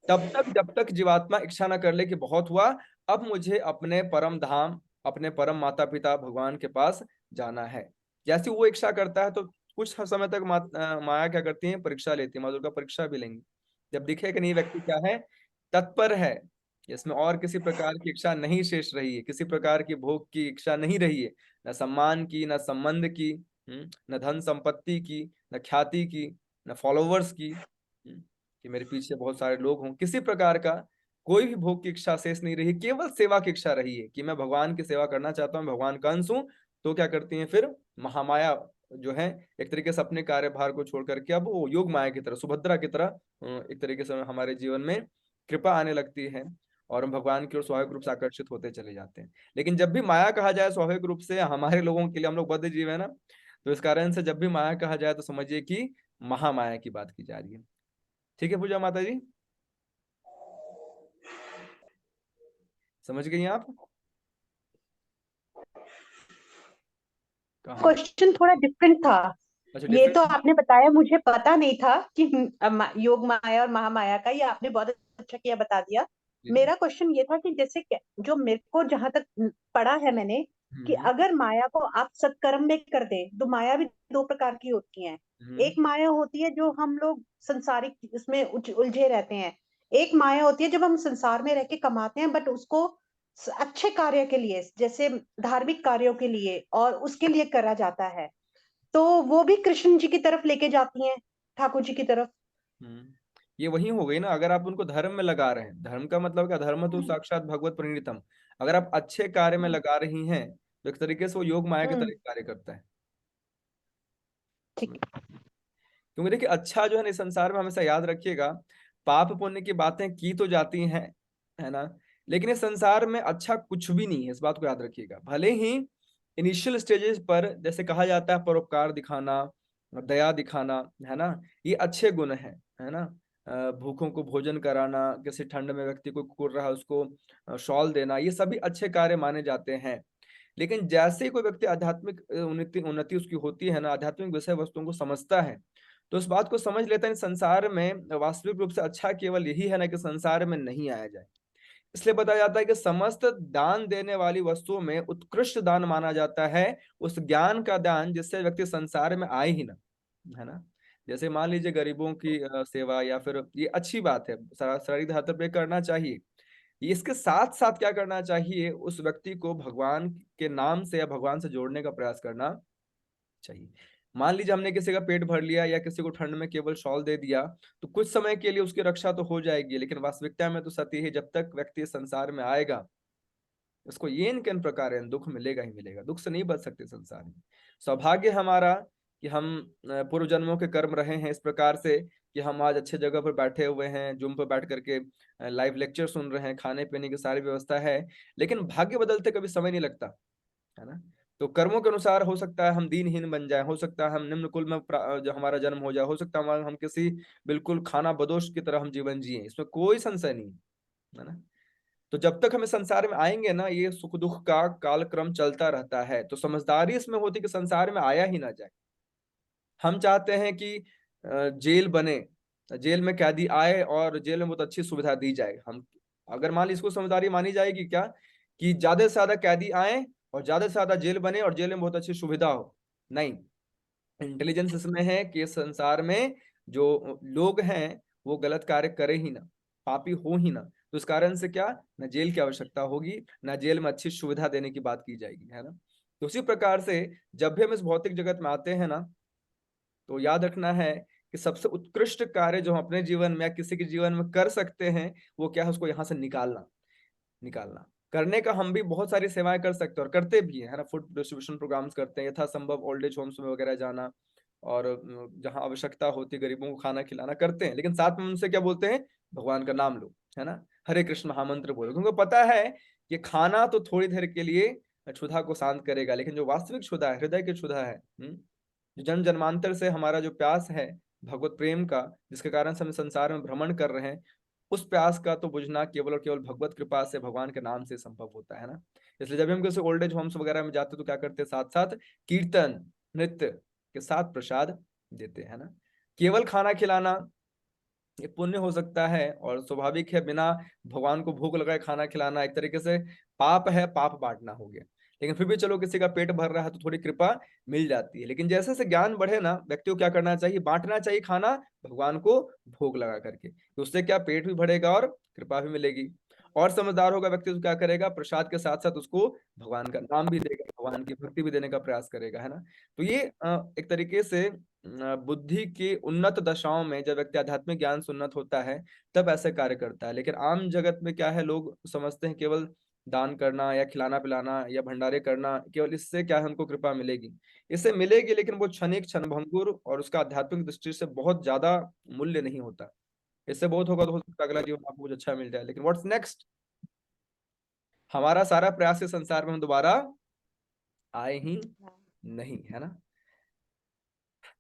तब तक जब तक जीवात्मा इच्छा न कर ले कि बहुत हुआ, अब मुझे अपने परम धाम, अपने परम माता पिता भगवान के पास जाना है। जैसे वो इच्छा करता है तो कुछ समय तक माया क्या करती है, परीक्षा लेती है, माँ दुर्गा परीक्षा भी लेंगी। जब दिखे कि नहीं व्यक्ति क्या है, तत्पर है, इसमें और किसी प्रकार की इच्छा नहीं शेष रही है, किसी प्रकार की भोग की इच्छा नहीं रही है, न सम्मान की, न संबंध की, न धन संपत्ति की, न ख्याति की, न फॉलोवर्स की, कि मेरे पीछे बहुत सारे लोग हों, किसी प्रकार का कोई भी भोग की इच्छा शेष नहीं रही, केवल सेवा की इच्छा रही है कि मैं भगवान की सेवा करना चाहता हूँ, भगवान का अंश हूँ। तो क्या करती हैं फिर, महामाया जो है एक तरीके से अपने कार्यभार को छोड़ करके अब वो योग माया की तरह, सुभद्रा की तरह एक तरीके से हमारे जीवन में कृपा आने लगती है, और हम भगवान की ओर स्वाभाविक रूप से आकर्षित होते चले जाते हैं। लेकिन जब भी माया कहा जाए स्वाभाविक रूप से, हमारे लोगों के लिए, हम लोग बद्ध जीव है ना, तो इस कारण से जब भी माया कहा जाए तो समझिए कि महामाया की बात की जा रही है। ठीक है पूजा माता जी, समझ गई आप कहानी। क्वेश्चन थोड़ा डिफरेंट था। अच्छा ये तो डिफरेंट। आपने बताया, मुझे पता नहीं था कि योग माया और महामाया का, ये आपने बहुत अच्छा किया, बता दिया। जी जी। मेरा क्वेश्चन ये था कि जैसे जो मेरे को जहां तक पढ़ा है मैंने, कि हम्म अगर माया को आप सत्कर्म में कर दे, तो माया भी दो प्रकार की होती है। हम्म एक माया होती है जो हम लोग संसारिक उसमें उलझे रहते हैं। एक माया होती है जब हम संसार में रह के कमाते हैं, बट उसको अच्छे कार्य के लिए, जैसे धार्मिक कार्यों के लिए, और उसके लिए करा जाता है, तो वो भी कृष्ण जी की तरफ लेके जाती हैं, ठाकुर जी की तरफ। ये वही हो गई ना, अगर आप उनको धर्म में लगा रहे हैं, धर्म का मतलब क्या, धर्म तो हम्म। साक्षात भगवत प्रणीतम। अगर आप अच्छे कार्य में हम्म। लगा रही हैं तो एक तरीके से वो योग माया की हम्म। तरह कार्य करता है। ठीक। क्योंकि देखिए अच्छा जो है ना इस संसार में, हमेशा याद रखिएगा, पाप पुण्य की बातें की तो जाती हैं, है ना, लेकिन इस संसार में अच्छा कुछ भी नहीं है, इस बात को याद रखिएगा। भले ही इनिशियल स्टेजेस पर जैसे कहा जाता है परोपकार दिखाना, दया दिखाना, है ना, ये अच्छे गुण है ना। भूखों को भोजन कराना, किसी ठंड में व्यक्ति को कुर रहा है उसको शॉल देना, ये सभी अच्छे कार्य माने जाते हैं। लेकिन जैसे ही कोई व्यक्ति आध्यात्मिक उन्नति उन्नति उसकी होती है ना, आध्यात्मिक विषय वस्तुओं को समझता है, तो उस बात को समझ लेता है संसार में वास्तविक रूप से अच्छा केवल यही है ना कि संसार में नहीं आया जाए। इसलिए बताया जाता है कि समस्त दान देने वाली वस्तुओं में उत्कृष्ट दान माना जाता है उस ज्ञान का दान जिससे व्यक्ति संसार में आए ही ना, है ना। जैसे मान लीजिए गरीबों की सेवा, या फिर ये अच्छी बात है, शारीरिक धातु पे करना चाहिए। इसके साथ साथ क्या करना चाहिए, उस व्यक्ति को भगवान के नाम से या भगवान से जोड़ने का प्रयास करना चाहिए। मान लीजिए हमने किसी का पेट भर लिया या किसी को ठंड में केवल शॉल दे दिया, तो कुछ समय के लिए उसकी रक्षा तो हो जाएगी, लेकिन वास्तविकता में तो सत्य है, जब तक व्यक्ति संसार में आएगा उसको ये इन किन प्रकार दुख मिलेगा ही मिलेगा, दुख से नहीं बच सकते संसार में। सौभाग्य हमारा कि हम पूर्व जन्मों के कर्म रहे हैं इस प्रकार से कि हम आज अच्छे जगह पर बैठे हुए हैं, जूम पर बैठ करके लाइव लेक्चर सुन रहे हैं, खाने पीने की सारी व्यवस्था है। लेकिन भाग्य बदलते कभी समय नहीं लगता, है ना। तो कर्मों के अनुसार हो सकता है हम दीनहीन बन जाए, हो सकता है हम निम्न कुल में जो हमारा जन्म हो जाए, हो सकता है हम किसी बिल्कुल खाना बदोश की तरह हम जीवन जिए, इसमें कोई संशय नहीं, है ना। तो जब तक हमें संसार में आएंगे ना, ये सुख दुख का कालक्रम चलता रहता है, तो समझदारी इसमें होती कि संसार में आया ही ना जाए। हम चाहते हैं कि जेल बने, जेल में कैदी आए और जेल में बहुत अच्छी सुविधा दी जाए। हम अगर मान ली इसको समझदारी मानी जाएगी क्या, कि ज्यादा से ज्यादा कैदी आए और ज्यादा से ज्यादा जेल बने और जेल में बहुत अच्छी सुविधा हो? नहीं। इंटेलिजेंस इसमें है कि इस संसार में जो लोग हैं वो गलत कार्य करे ही ना, पापी हो ही ना, तो इस कारण से क्या, ना जेल की आवश्यकता होगी, ना जेल में अच्छी सुविधा देने की बात की जाएगी, है ना। तो उसी प्रकार से जब भी हम इस भौतिक जगत में आते हैं ना, तो याद रखना है कि सबसे उत्कृष्ट कार्य जो हम अपने जीवन में या किसी के जीवन में कर सकते हैं वो क्या है, उसको यहाँ से निकालना। निकालना करने का हम भी बहुत सारी सेवाएं कर सकते हैं और करते भी हैं, है ना। फूड डिस्ट्रीब्यूशन प्रोग्राम्स करते हैं, यथासंभव ओल्ड एज होम्स में वगैरह जाना, और जहाँ आवश्यकता होती है गरीबों को खाना खिलाना करते हैं, लेकिन साथ में उनसे क्या बोलते हैं, भगवान का नाम लो, है ना, हरे कृष्ण महामंत्र बोलो, क्योंकि पता है कि खाना तो थोड़ी देर के लिए क्षुधा को शांत करेगा, लेकिन जो वास्तविक क्षुधा है, हृदय की क्षुधा है, जो जन्म जन्मांतर से हमारा जो प्यास है भगवत प्रेम का, जिसके कारण से हम संसार में भ्रमण कर रहे हैं, उस प्यास का तो बुझना केवल और केवल भगवत कृपा से, भगवान के नाम से संभव होता है ना। इसलिए जब भी हम किसी ओल्ड एज होम्स वगैरह में जाते तो क्या करते हैं, साथ साथ कीर्तन नृत्य के साथ प्रसाद देते हैं ना। केवल खाना खिलाना ये पुण्य हो सकता है और स्वाभाविक है, बिना भगवान को भूख लगाए खाना खिलाना एक तरीके से पाप है, पाप बांटना हो गया। लेकिन फिर भी चलो किसी का पेट भर रहा है तो थोड़ी कृपा मिल जाती है। लेकिन जैसे जैसे ज्ञान बढ़े ना, व्यक्ति को क्या करना चाहिए, बांटना चाहिए खाना भगवान को भोग लगा करके, तो उससे क्या पेट भी भरेगा और कृपा भी मिलेगी। और समझदार होगा व्यक्ति तो क्या करेगा, प्रसाद के साथ साथ उसको भगवान का नाम भी देगा, भगवान की भक्ति भी देने का प्रयास करेगा, है ना। तो ये एक तरीके से बुद्धि की उन्नत दशाओं में जब व्यक्ति आध्यात्मिक ज्ञान से उन्नत होता है तब ऐसे कार्य करता है। लेकिन आम जगत में क्या है, लोग समझते हैं केवल दान करना या खिलाना पिलाना या भंडारे करना, केवल इससे क्या है हमको कृपा मिलेगी। इससे मिलेगी लेकिन वो क्षणिक क्षणभंगुर और उसका आध्यात्मिक दृष्टि से बहुत ज्यादा मूल्य नहीं होता। इससे बहुत होगा तो हो सकता है अगला जीवन आपको कुछ अच्छा मिल जाए, लेकिन व्हाट्स नेक्स्ट, हमारा सारा प्रयास इस संसार में हम दोबारा आए ही नहीं, है ना।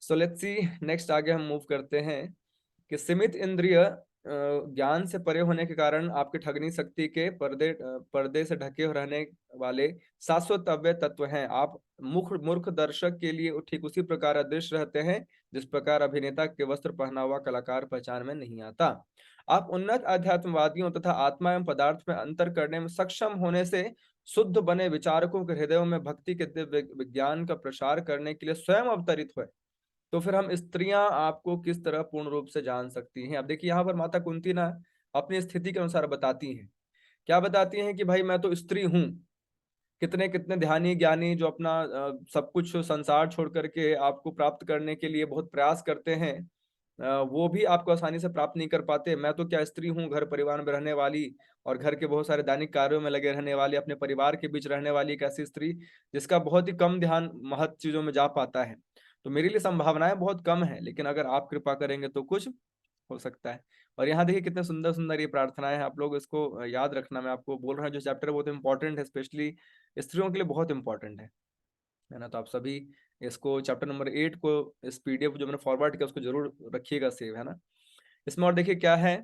सो लेट्स सी नेक्स्ट, आगे हम मूव करते हैं कि सीमित इंद्रिय ज्ञान से परे होने के कारण आपके ठगनी शक्ति के पर्दे से ढके रहने वाले शाश्वत अव्यय तत्व हैं। आप मूर्ख दर्शक के लिए ठीक उसी प्रकार अदृश्य रहते हैं जिस प्रकार अभिनेता के वस्त्र पहना हुआ कलाकार पहचान में नहीं आता। आप उन्नत अध्यात्मवादियों तथा आत्मा एवं पदार्थ में अंतर करने में सक्षम होने से शुद्ध बने विचारकों के हृदयों में भक्ति के दिव्य विज्ञान का प्रसार करने के लिए स्वयं अवतरित हुए। तो फिर हम स्त्रियां आपको किस तरह पूर्ण रूप से जान सकती हैं? अब देखिए यहाँ पर माता कुंती ना अपनी स्थिति के अनुसार बताती हैं। क्या बताती हैं कि भाई मैं तो स्त्री हूँ। कितने कितने ध्यानी ज्ञानी जो अपना सब कुछ संसार छोड़ करके आपको प्राप्त करने के लिए बहुत प्रयास करते हैं, वो भी आपको आसानी से प्राप्त नहीं कर पाते। मैं तो क्या स्त्री हूँ, घर परिवार में रहने वाली और घर के बहुत सारे दैनिक कार्यों में लगे रहने वाली, अपने परिवार के बीच रहने वाली एक ऐसी स्त्री जिसका बहुत ही कम ध्यान महत्व चीजों में जा पाता है। तो मेरे लिए संभावनाएं बहुत कम है, लेकिन अगर आप कृपा करेंगे तो कुछ हो सकता है। और यहाँ देखिए कितने सुंदर सुंदर ये प्रार्थनाएं हैं, आप लोग इसको याद रखना। मैं आपको बोल रहा हूँ जो चैप्टर है बहुत इंपॉर्टेंट है, स्पेशली स्त्रियों के लिए बहुत इंपॉर्टेंट है ना। तो आप सभी इसको चैप्टर नंबर 8 को, इस पीडीएफ जो मैंने फॉरवर्ड किया उसको जरूर रखिएगा सेव, है ना। इसमें और देखिए क्या है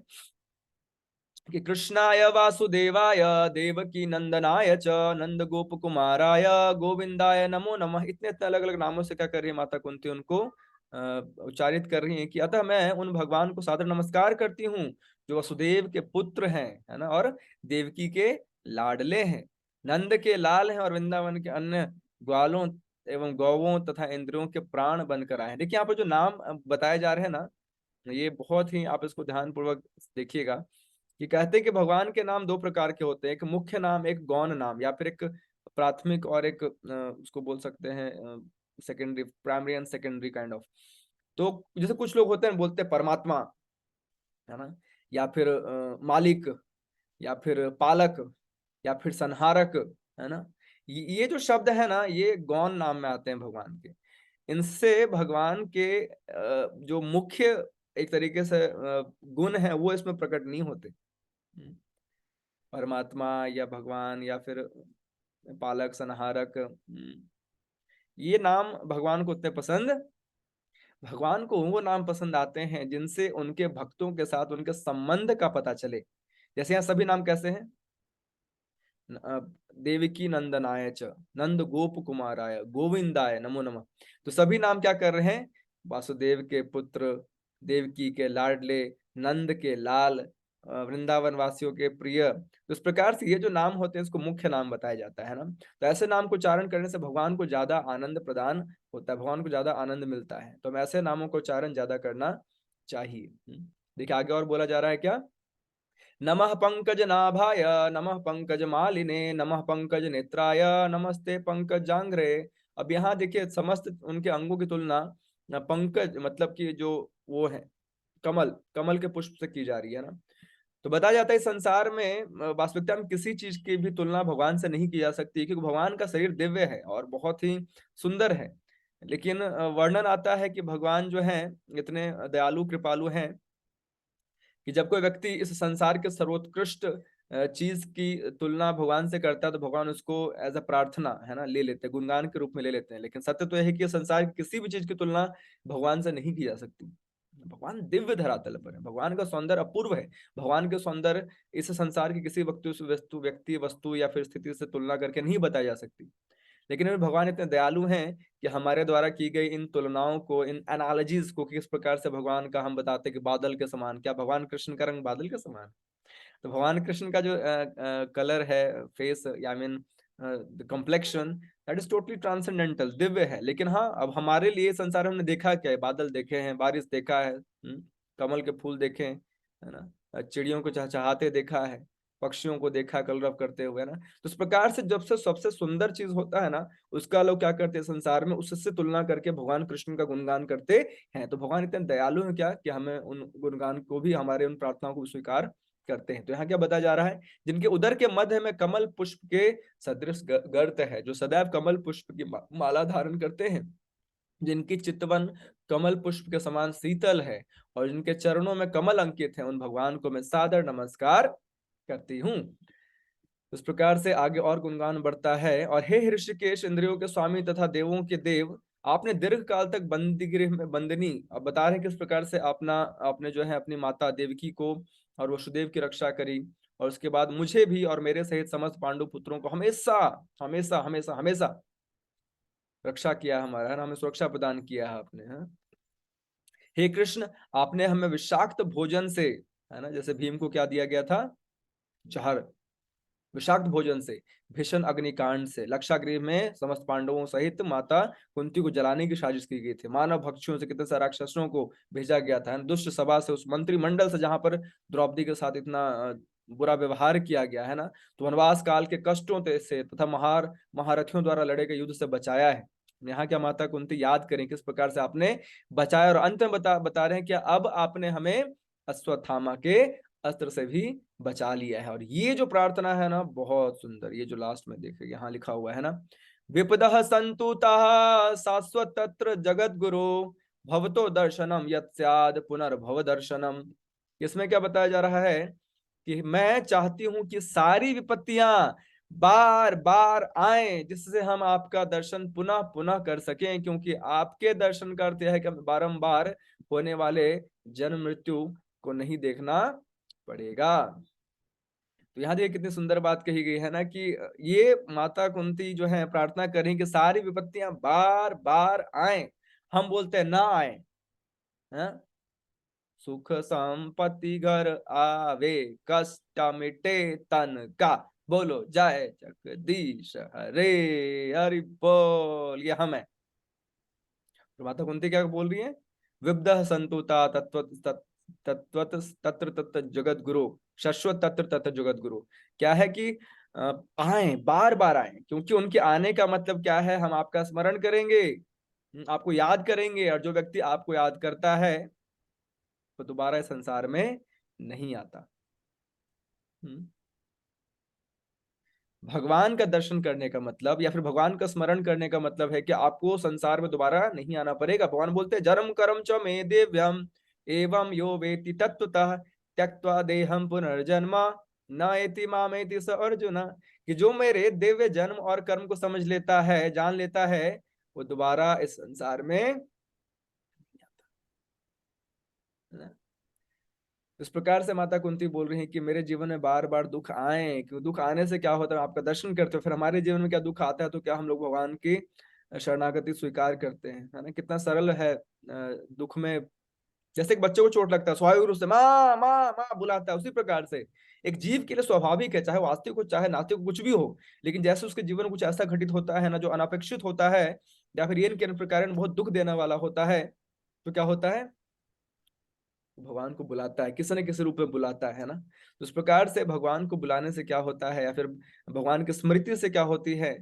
कि कृष्णाय वासुदेवाय देवकी नंदनाय च नंद गोप कुमाराय गोविंदाय नमो नमः, इतने इतने अलग अलग नामों से क्या कर रही है माता कुंती, उनको उच्चारित कर रही है कि अतः मैं उन भगवान को सादर नमस्कार करती हूँ जो वसुदेव के पुत्र हैं, है ना, और देवकी के लाडले हैं, नंद के लाल हैं और वृंदावन के अन्य ग्वालों एवं गौवों तथा इंद्रियों के प्राण बनकर आए हैं। देखिए यहाँ पर जो नाम बताए जा रहे हैं ना, ये बहुत ही, आप इसको ध्यान पूर्वक देखिएगा कि कहते हैं कि भगवान के नाम दो प्रकार के होते हैं, एक मुख्य नाम, एक गौण नाम, या फिर एक प्राथमिक और एक उसको बोल सकते हैं secondary, primary and secondary kind of. तो जैसे कुछ लोग होते हैं बोलते हैं परमात्मा, है ना, या फिर मालिक, या फिर पालक, या फिर संहारक, है ना। ये जो शब्द है ना, ये गौण नाम में आते हैं भगवान के। इनसे भगवान के जो मुख्य एक तरीके से गुण है वो इसमें प्रकट नहीं होते। परमात्मा या भगवान या फिर पालक संहारक, ये नाम भगवान को उतने पसंद, भगवान को वो नाम पसंद आते हैं जिनसे उनके भक्तों के साथ उनके संबंध का पता चले। जैसे यहाँ सभी नाम कैसे हैं, देवकी नंदनाय च नंद गोप कुमाराय गोविंदाय नमो नमः। तो सभी नाम क्या कर रहे हैं, वासुदेव के पुत्र, देवकी के लाडले, नंद के लाल, वृंदावन वासियों के प्रिय। तो इस प्रकार से ये जो नाम होते हैं इसको मुख्य नाम बताया जाता है ना। तो ऐसे नाम को उच्चारण करने से भगवान को ज्यादा आनंद प्रदान होता है, भगवान को ज्यादा आनंद मिलता है। तो हमें ऐसे नामों का उच्चारण ज्यादा करना चाहिए। देखिए आगे और बोला जा रहा है क्या, नमः पंकज नाभाय नमः पंकज मालिने नमः पंकज नेत्राय नमस्ते पंकज जांघ्रे। अब यहाँ देखिए समस्त उनके अंगों की तुलना पंकज मतलब कि जो वो है कमल, कमल के पुष्प से की जा रही है ना। तो बताया जाता है इस संसार में वास्तविकता में किसी चीज की भी तुलना भगवान से नहीं की जा सकती, क्योंकि भगवान का शरीर दिव्य है और बहुत ही सुंदर है। लेकिन वर्णन आता है कि भगवान जो है इतने दयालु कृपालु हैं कि जब कोई व्यक्ति इस संसार के सर्वोत्कृष्ट चीज की तुलना भगवान से करता है तो भगवान उसको एज अ प्रार्थना, है ना, ले लेते हैं, गुणगान के रूप में ले लेते हैं। लेकिन सत्य तो यह है कि संसार की किसी भी चीज की तुलना भगवान से नहीं की जा सकती। भगवान दिव्य धरातल पर है, भगवान का सौंदर्य अपूर्व है। भगवान के सौंदर्य इस संसार की किसी व्यक्ति वस्तु या फिर स्थिति से तुलना करके नहीं बताई जा सकती। लेकिन अभी भगवान इतने दयालु हैं कि हमारे द्वारा की गई इन तुलनाओं को, इन एनालॉजीज को किस प्रकार से भगवान का हम बताते हैं कि बादल के समान, क्या भगवान कृष्ण का रंग बादल के समान। तो भगवान कृष्ण का जो कलर है, face, I mean complexion, that is totally transcendental, Divya है। लेकिन हाँ, अब हमारे लिए संसार में हमने देखा क्या है, बादल देखे हैं, बारिश देखा है, कमल के फूल देखे हैं, है ना, चिड़ियों को चहचहाते देखा है, पक्षियों को देखा कलरव करते हुए ना। तो इस प्रकार से जब से सबसे सुंदर चीज होता है ना, उसका लोग क्या करते हैं संसार में, उससे तुलना करके भगवान कृष्ण का गुणगान करते हैं। तो भगवान इतने दयालु हैं क्या कि हमें उन गुणगान को भी, हमारे उन प्रार्थनाओं को स्वीकार करते हैं। तो यहाँ क्या बताया जा रहा है, जिनके उदर के मध्य में कमल पुष्प के सदृश गर्त है, जो सदैव कमल पुष्प की माला धारण करते हैं, जिनकी चितवन कमल पुष्प के समान शीतल है और जिनके चरणों में कमल अंकित है, उन भगवान को मैं सादर नमस्कार करती हूँ। इस प्रकार से आगे और गुणगान बढ़ता है, और हे ऋषिकेश, इंद्रियों के स्वामी तथा देवों के देव, आपने दीर्घ काल तक बंदी गृह में बंदनी, अब बता रहे हैं किस प्रकार से आपने जो है अपनी माता देवकी को और वसुदेव की रक्षा करी, और उसके बाद मुझे भी और मेरे सहित समस्त पांडु पुत्रों को हमेशा हमेशा हमेशा हमेशा रक्षा किया हमारा, है ना, हमें सुरक्षा प्रदान किया है आपने, है। हे कृष्ण, आपने हमें विषाक्त भोजन से, है ना, जैसे भीम को क्या दिया गया था, जहर, विषाक्त भोजन से, भीषण अग्निकांड से, लक्षागृह में समस्त पांडवों सहित माता कुंती को जलाने की साजिश की गई थी, मानव भक्षियों से कितने सारे राक्षसों को भेजा गया था, दुष्ट सभा से, उस मंत्रिमंडल से जहां पर द्रौपदी के साथ इतना बुरा व्यवहार किया गया है ना, तो वनवास काल के कष्टों से तथा महारथियों द्वारा लड़े गए युद्ध से बचाया है। यहाँ क्या माता कुंती याद करें किस प्रकार से आपने बचाया, और अंत में बता रहे हैं कि अब आपने हमें अश्वत्थामा के अस्त्र से भी बचा लिया है। और ये जो प्रार्थना है ना बहुत सुंदर, ये जो लास्ट में देखिए यहाँ लिखा हुआ है ना, विपदः संतुतः शाश्वत तत्र जगत गुरु भवतो दर्शनम यत् स्याद पुनर्भव दर्शनम। इसमें क्या बताया जा रहा है कि मैं चाहती हूं कि सारी विपत्तियां बार बार आए जिससे हम आपका दर्शन पुनः पुनः कर सकें, क्योंकि आपके दर्शन का अर्थ यह है कि हमें बारंबार होने वाले जन्म मृत्यु को नहीं देखना पड़ेगा। तो यहाँ देखिए कितनी सुंदर बात कही गई है ना कि ये माता कुंती जो है प्रार्थना करें कि सारी विपत्तियां बार बार आए, हम बोलते हैं ना आए, हैं? सुख संपत्ति घर आवे, कष्ट मिटे तन का, बोलो जय जगदीश हरे, हरि बोल, ये हम है। तो माता कुंती क्या बोल रही है, विबुधः संतुता तत्वत तत्र तत्र जगत गुरु, शाश्वत तत्र तत्र जगत गुरु। क्या है कि आए, बार बार आए, क्योंकि उनके आने का मतलब क्या है, हम आपका स्मरण करेंगे, आपको याद करेंगे, और जो व्यक्ति आपको याद करता है वो दोबारा इस संसार में नहीं आता। भगवान का दर्शन करने का मतलब या फिर भगवान का स्मरण करने का मतलब है कि आपको संसार में दोबारा नहीं आना पड़ेगा। भगवान बोलते हैं जन्म कर्म च मे दिव्यम एवं यो वेति तत्वतः त्यक्त्वा देहम पुनर्जन्म न एति मामेति स अर्जुन, कि जो मेरे दिव्य जन्म और कर्म को समझ लेता है, जान लेता है, वो दोबारा इस संसार में इस प्रकार से माता कुंती बोल रही है कि मेरे जीवन में बार बार दुख आए, क्यों दुख आने से क्या होता है, आपका दर्शन करते हो, फिर हमारे जीवन में क्या दुख आता है तो क्या हम लोग भगवान की शरणागति स्वीकार करते हैं, है ना। कितना सरल है दुख में, जैसे एक बच्चे को चोट लगता है स्वाभाविक रूप से माँ माँ माँ बुलाता है, उसी प्रकार से एक जीव के लिए स्वाभाविक है, चाहे वास्तविक हो चाहे नास्तिक हो, कुछ भी हो, लेकिन जैसे उसके जीवन में कुछ ऐसा घटित होता है ना जो अनपेक्षित होता है या फिर ये के प्रकार बहुत दुख देने वाला होता है, तो क्या होता है, भगवान को बुलाता है, किसी न किसी रूप में बुलाता है ना। तो इस प्रकार से भगवान को बुलाने से क्या होता है या फिर भगवान की स्मृति से क्या होती है,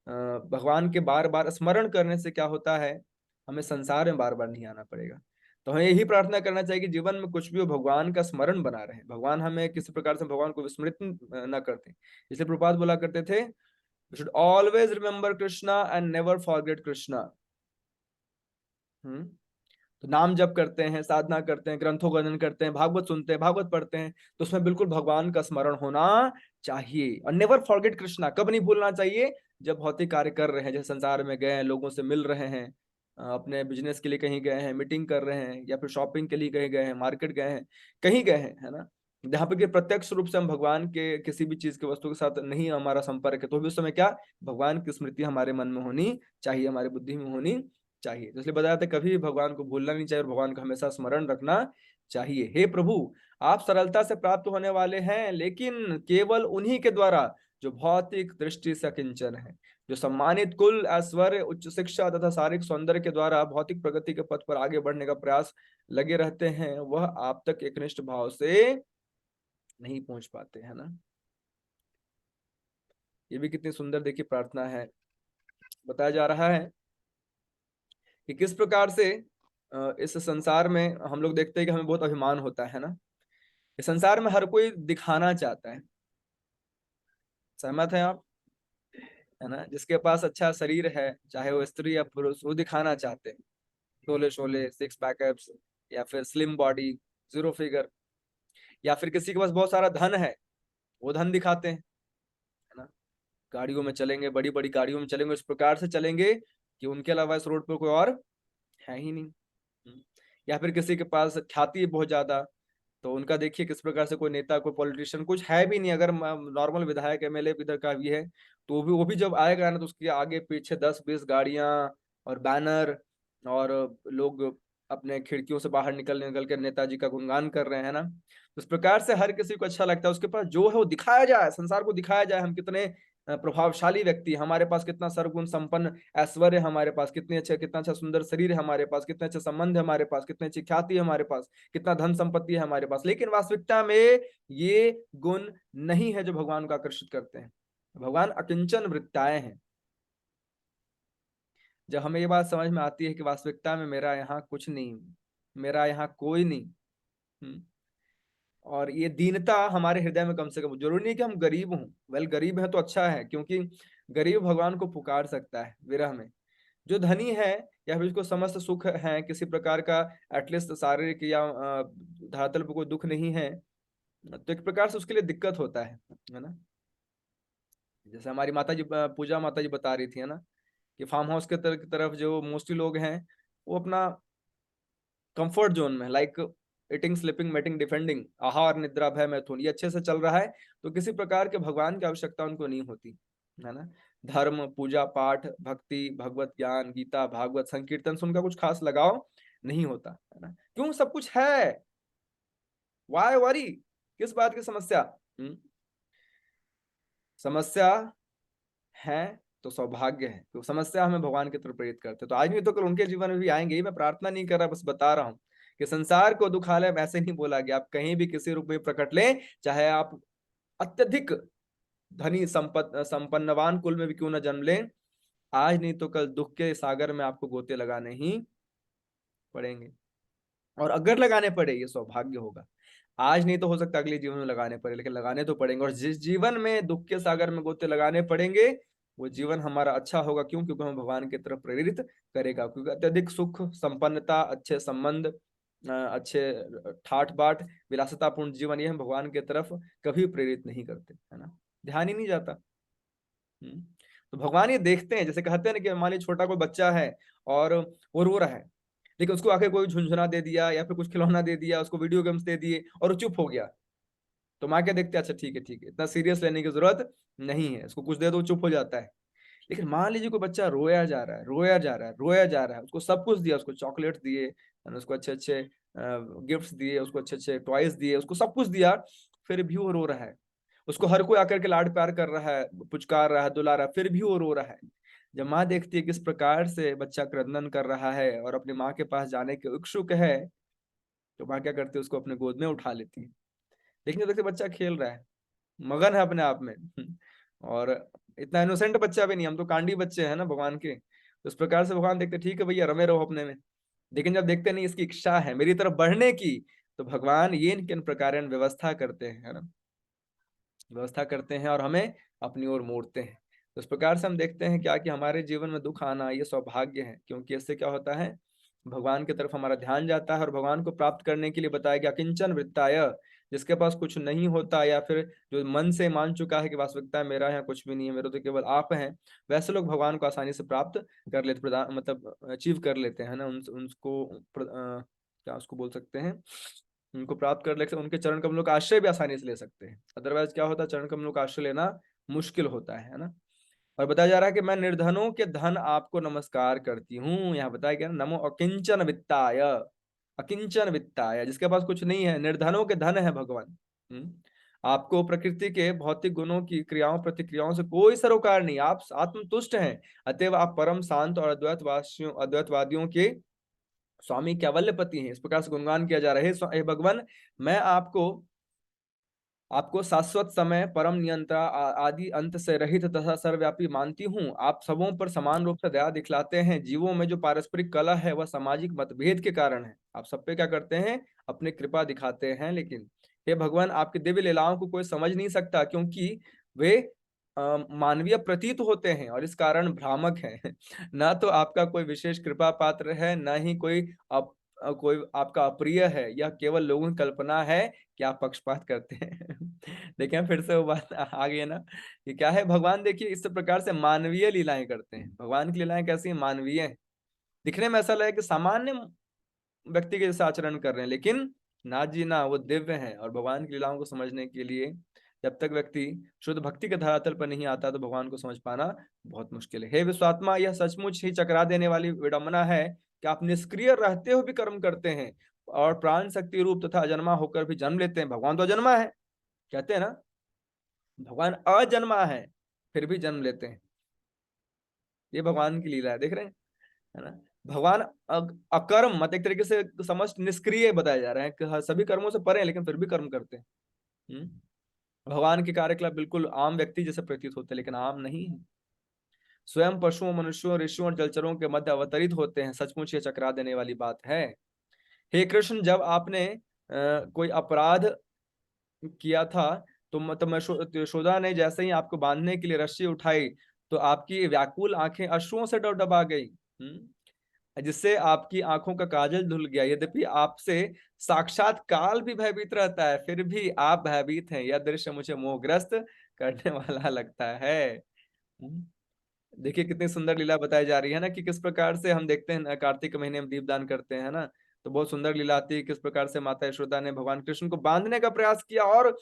भगवान के बार बार स्मरण करने से क्या होता है, हमें संसार में बार बार नहीं आना पड़ेगा। तो हमें यही प्रार्थना करना चाहिए कि जीवन में कुछ भी हो भगवान का स्मरण बना रहे, भगवान हमें किसी प्रकार से भगवान को विस्मृत न करते। इसलिए प्रभुपाद बोला करते थे, we should always remember Krishna and never forget Krishna. तो नाम जप करते हैं, साधना करते हैं, ग्रंथों का अध्ययन करते हैं, भागवत सुनते हैं, भागवत पढ़ते हैं, तो उसमें बिल्कुल भगवान का स्मरण होना चाहिए। और नेवर फॉरगेट कृष्णा कब नहीं भूलना चाहिए, जब भौतिक कार्य कर रहे हैं, जैसे संसार में गए हैं, लोगों से मिल रहे हैं, अपने बिजनेस के लिए कहीं गए हैं, मीटिंग कर रहे हैं, या फिर शॉपिंग के लिए कहीं गए हैं, मार्केट गए हैं, कहीं गए हैं, है ना, जहाँ पे कि प्रत्यक्ष रूप से हम भगवान के किसी भी चीज के वस्तु के साथ नहीं हमारा संपर्क है, तो भी उस समय क्या भगवान की स्मृति हमारे मन में होनी चाहिए, हमारी बुद्धि में होनी चाहिए। तो इसलिए बताया था कभी भी भगवान को भूलना नहीं चाहिए और भगवान का हमेशा स्मरण रखना चाहिए। हे प्रभु, आप सरलता से प्राप्त होने वाले हैं, लेकिन केवल उन्हीं के द्वारा जो भौतिक दृष्टि से अकिंचन है, जो सम्मानित कुल, ऐश्वर्य, उच्च शिक्षा तथा शारीरिक सौंदर्य के द्वारा भौतिक प्रगति के पथ पर आगे बढ़ने का प्रयास लगे रहते हैं, वह आप तक एकनिष्ठ भाव से नहीं पहुंच पाते, है ना। ये भी कितनी सुंदर देखिए प्रार्थना है। बताया जा रहा है कि किस प्रकार से इस संसार में हम लोग देखते हैं कि हमें बहुत अभिमान होता है ना, इस संसार में हर कोई दिखाना चाहता है, सहमत हैं आप, है ना, जिसके पास अच्छा शरीर है चाहे वो स्त्री या पुरुष, वो दिखाना चाहते हैं, Sholay Sholay six pack abs, या फिर स्लिम बॉडी, जीरो फिगर, या फिर किसी के पास बहुत सारा धन है, वो धन दिखाते हैं, है ना, गाड़ियों में चलेंगे, बड़ी बड़ी गाड़ियों में चलेंगे, इस प्रकार से चलेंगे कि उनके अलावा इस रोड पर कोई और है ही नहीं। या फिर किसी के पास ख्याति है बहुत ज्यादा, तो उनका देखिए किस प्रकार से कोई नेता कोई पॉलिटिशियन कुछ है भी नहीं, अगर नॉर्मल विधायक एमएलए इधर का भी है, तो वो भी जब आएगा ना तो उसके आगे पीछे 10-20 गाड़ियां और बैनर, और लोग अपने खिड़कियों से बाहर निकल निकल कर नेताजी का गुणगान कर रहे हैं ना। तो इस प्रकार से हर किसी को अच्छा लगता है, उसके पास जो है वो दिखाया जाए, संसार को दिखाया जाए हम कितने प्रभावशाली व्यक्ति, हमारे पास कितना सर्वगुण संपन्न ऐश्वर्य, हमारे पास कितना अच्छा सुंदर शरीर है, हमारे पास कितने अच्छे संबंध है, हमारे पास कितनी अच्छी ख्याति है, हमारे पास कितना धन संपत्ति है हमारे पास। लेकिन वास्तविकता में ये गुण नहीं है जो भगवान को आकर्षित करते हैं। भगवान अकिंचन वृत्ताए हैं। जब हमें ये बात समझ में आती है कि वास्तविकता में मेरा यहाँ कुछ नहीं, मेरा यहाँ कोई नहीं, और ये दीनता हमारे हृदय में कम से कम, जरूरी नहीं कि हम गरीब हों, वेल गरीब है तो अच्छा है, क्योंकि गरीब भगवान को पुकार सकता है विरह में। जो धनी है या फिर उसको समस्त सुख है किसी प्रकार का, एटलीस्ट शारीरिक या धरातल पर कोई दुख नहीं है, तो एक प्रकार से उसके लिए दिक्कत होता है ना। जैसे हमारी माता जी, पूजा माता जी बता रही थी, है ना, कि फार्म हाउस के तरफ जो मोस्टली लोग हैं वो अपना कंफर्ट जोन में, like eating sleeping mating defending, आहार निद्रा भय मैथुन, ये अच्छे से चल रहा है, तो किसी प्रकार के भगवान की आवश्यकता उनको नहीं होती, है ना। धर्म पूजा पाठ भक्ति भगवत ज्ञान गीता भागवत संकीर्तन से उनका कुछ खास लगाव नहीं होता, है ना। क्यों, सब कुछ है, वाई वरी, किस बात की समस्या। समस्या है तो सौभाग्य है, तो समस्या हमें भगवान की तरफ प्रेरित करते, तो आज नहीं तो कल उनके जीवन में भी आएंगे ही। मैं प्रार्थना नहीं कर रहा, बस बता रहा हूँ कि संसार को दुखालय ऐसे नहीं बोला गया। आप कहीं भी किसी रूप में प्रकट लें, चाहे आप अत्यधिक धनी संपन्नवान कुल में भी क्यों न जन्म लें, आज नहीं तो कल दुख के सागर में आपको गोते लगाने ही पड़ेंगे। और अगर लगाने पड़े ये सौभाग्य होगा, आज नहीं तो हो सकता अगले जीवन में लगाने पड़े, लेकिन लगाने तो पड़ेंगे। और जिस जीवन में दुख के सागर में गोते लगाने पड़ेंगे वो जीवन हमारा अच्छा होगा। क्यों? क्योंकि हमें भगवान की तरफ प्रेरित करेगा। क्योंकि अत्यधिक सुख संपन्नता, अच्छे संबंध, अच्छे ठाठ बाट विलासितापूर्ण जीवन, ये हम भगवान की तरफ कभी प्रेरित नहीं करते, है ना, ध्यान ही नहीं जाता। तो भगवान ये देखते हैं, जैसे कहते हैं ना कि मान लीजिए छोटा कोई बच्चा है और वो रो रहा है, लेकिन उसको आके कोई झुंझुना दे दिया या फिर कुछ खिलौना दे दिया, उसको वीडियो गेम्स दे दिए और वो चुप हो गया, तो माँ क्या देखते हैं, अच्छा ठीक है ठीक है, इतना सीरियस लेने की जरूरत नहीं है, उसको कुछ दे दो चुप हो जाता है। लेकिन मान लीजिए कोई बच्चा रोया जा रहा है, रोया जा रहा है, रोया जा रहा है, उसको सब कुछ दिया, उसको चॉकलेट दिए, उसको अच्छे अच्छे गिफ्ट्स दिए, उसको अच्छे अच्छे टॉयज दिए, उसको सब कुछ दिया, फिर भी वो रो रहा है। उसको हर कोई आकर के लाड प्यार कर रहा है, पुचकार रहा है, दुला रहा है, फिर भी वो रो रहा है। जब माँ देखती है किस प्रकार से बच्चा क्रंदन कर रहा है और अपनी माँ के पास जाने के इच्छुक है, तो माँ क्या करती है, उसको अपने गोद में उठा लेती है। लेकिन देखते बच्चा खेल रहा है, मगन है अपने आप में और इतना इनोसेंट बच्चा भी नहीं, हम तो कांडी बच्चे हैं ना भगवान के। तो इस प्रकार से भगवान देखते ठीक है भैया रमे रहो अपने में। लेकिन जब देखते नहीं इसकी इच्छा है मेरी तरफ बढ़ने की, तो भगवान ये किन प्रकार व्यवस्था करते हैं, है ना, व्यवस्था करते हैं और हमें अपनी ओर मोड़ते हैं। तो इस प्रकार से हम देखते हैं क्या कि हमारे जीवन में दुख आना ये सौभाग्य है, क्योंकि इससे क्या होता है, भगवान की तरफ हमारा ध्यान जाता है। और भगवान को प्राप्त करने के लिए बताया गया किंचन वृत्ताय, जिसके पास कुछ नहीं होता या फिर जो मन से मान चुका है कि वास्तविकता मेरा यहाँ कुछ भी नहीं है, मेरे तो केवल आप हैं, वैसे लोग भगवान को आसानी से प्राप्त कर लेते, प्रदान मतलब अचीव कर लेते हैं ना, उनको क्या उसको बोल सकते हैं, उनको प्राप्त कर लेते, उनके चरण कमलों का आश्रय भी आसानी से ले सकते हैं। अदरवाइज क्या होता है, चरण कमलों का आश्रय लेना मुश्किल होता है ना। और बताया जा रहा है कि मैं निर्धनों के धन आपको नमस्कार करती हूँ। यहाँ बताया गया नमो अकिंचन वित्ताय, अकिंचन वित्ताय, जिसके पास कुछ नहीं है, निर्धनों के धन है भगवान। आपको प्रकृति के भौतिक गुणों की क्रियाओं प्रतिक्रियाओं से कोई सरोकार नहीं, आप आत्मतुष्ट हैं, अतएव आप परम शांत और अद्वैतवादियों के स्वामी कैवल्यपति हैं। इस प्रकार से गुणगान किया जा रहा है, हे भगवान, मैं आपको आपको शाश्वत समय परम नियंत्रण आदि अंत से रहित तथा सर्वव्यापी मानती हूँ। आप सबों पर समान रूप से दया दिखलाते हैं। जीवों में जो पारस्परिक कलह है वह सामाजिक मतभेद के कारण है, आप सब पे क्या करते हैं, अपनी कृपा दिखाते हैं। लेकिन हे भगवान, आपकी दिव्य लीलाओं को कोई समझ नहीं सकता, क्योंकि वे मानवीय प्रतीत होते हैं और इस कारण भ्रामक हैं। ना तो आपका कोई विशेष कृपा पात्र है, ना ही कोई आपका अप्रिय है, यह केवल लोगों की कल्पना है कि आप पक्षपात करते हैं। देखिए फिर से वो बात आ गई है ना कि क्या है, भगवान देखिए इस प्रकार से मानवीय लीलाएं करते हैं। भगवान की लीलाएं कैसी हैं, मानवीय हैं। दिखने में ऐसा लगे कि सामान्य व्यक्ति के जैसा आचरण कर रहे हैं, लेकिन ना जी ना, वो दिव्य हैं। और भगवान की लीलाओं को समझने के लिए जब तक व्यक्ति शुद्ध भक्ति के धरातल पर नहीं आता, तो भगवान को समझ पाना बहुत मुश्किल है। हे विश्वात्मा, यह सचमुच ही चकरा देने वाली विडंबना है कि आप निष्क्रिय रहते हुए भी कर्म करते हैं और प्राण शक्ति रूप तथा अजन्मा होकर भी जन्म लेते हैं। भगवान तो अजन्मा है, कहते हैं ना, भगवान अजन्मा है फिर भी जन्म लेते हैं। ये भगवान की लीला है, देख रहे हैं, है ना। भगवान अकर्म मत एक तरीके से समस्त निष्क्रिय बताया जा रहा है कि हाँ, सभी कर्मों से परे हैं लेकिन फिर भी कर्म करते हैं। हम्म? भगवान के कार्यकलाप बिल्कुल आम व्यक्ति जैसे प्रतीत होते हैं लेकिन आम नहीं है। स्वयं पशुओं, मनुष्यों, ऋषियों और जलचरों के मध्य अवतरित होते हैं। सचमुच ये चकरा देने वाली बात है। हे कृष्ण, जब आपने कोई अपराध किया था तो मतलब यशोदा ने जैसे ही आपको बांधने के लिए रस्सी उठाई तो आपकी व्याकुल आंखें अश्रुओं से डबडबा गई, जिससे आपकी आंखों का काजल धुल गया। यद्यपि आपसे साक्षात काल भी भयभीत रहता है फिर भी आप भयभीत हैं। यह दृश्य मुझे मोहग्रस्त करने वाला लगता है। हम्म। देखिए कितनी सुंदर लीला बताई जा रही है ना, कि किस प्रकार से हम देखते हैं कार्तिक महीने में दीपदान करते हैं ना, तो बहुत सुंदर लीला आती है किस प्रकार से माता यशोदा ने भगवान कृष्ण को बांधने का प्रयास किया। और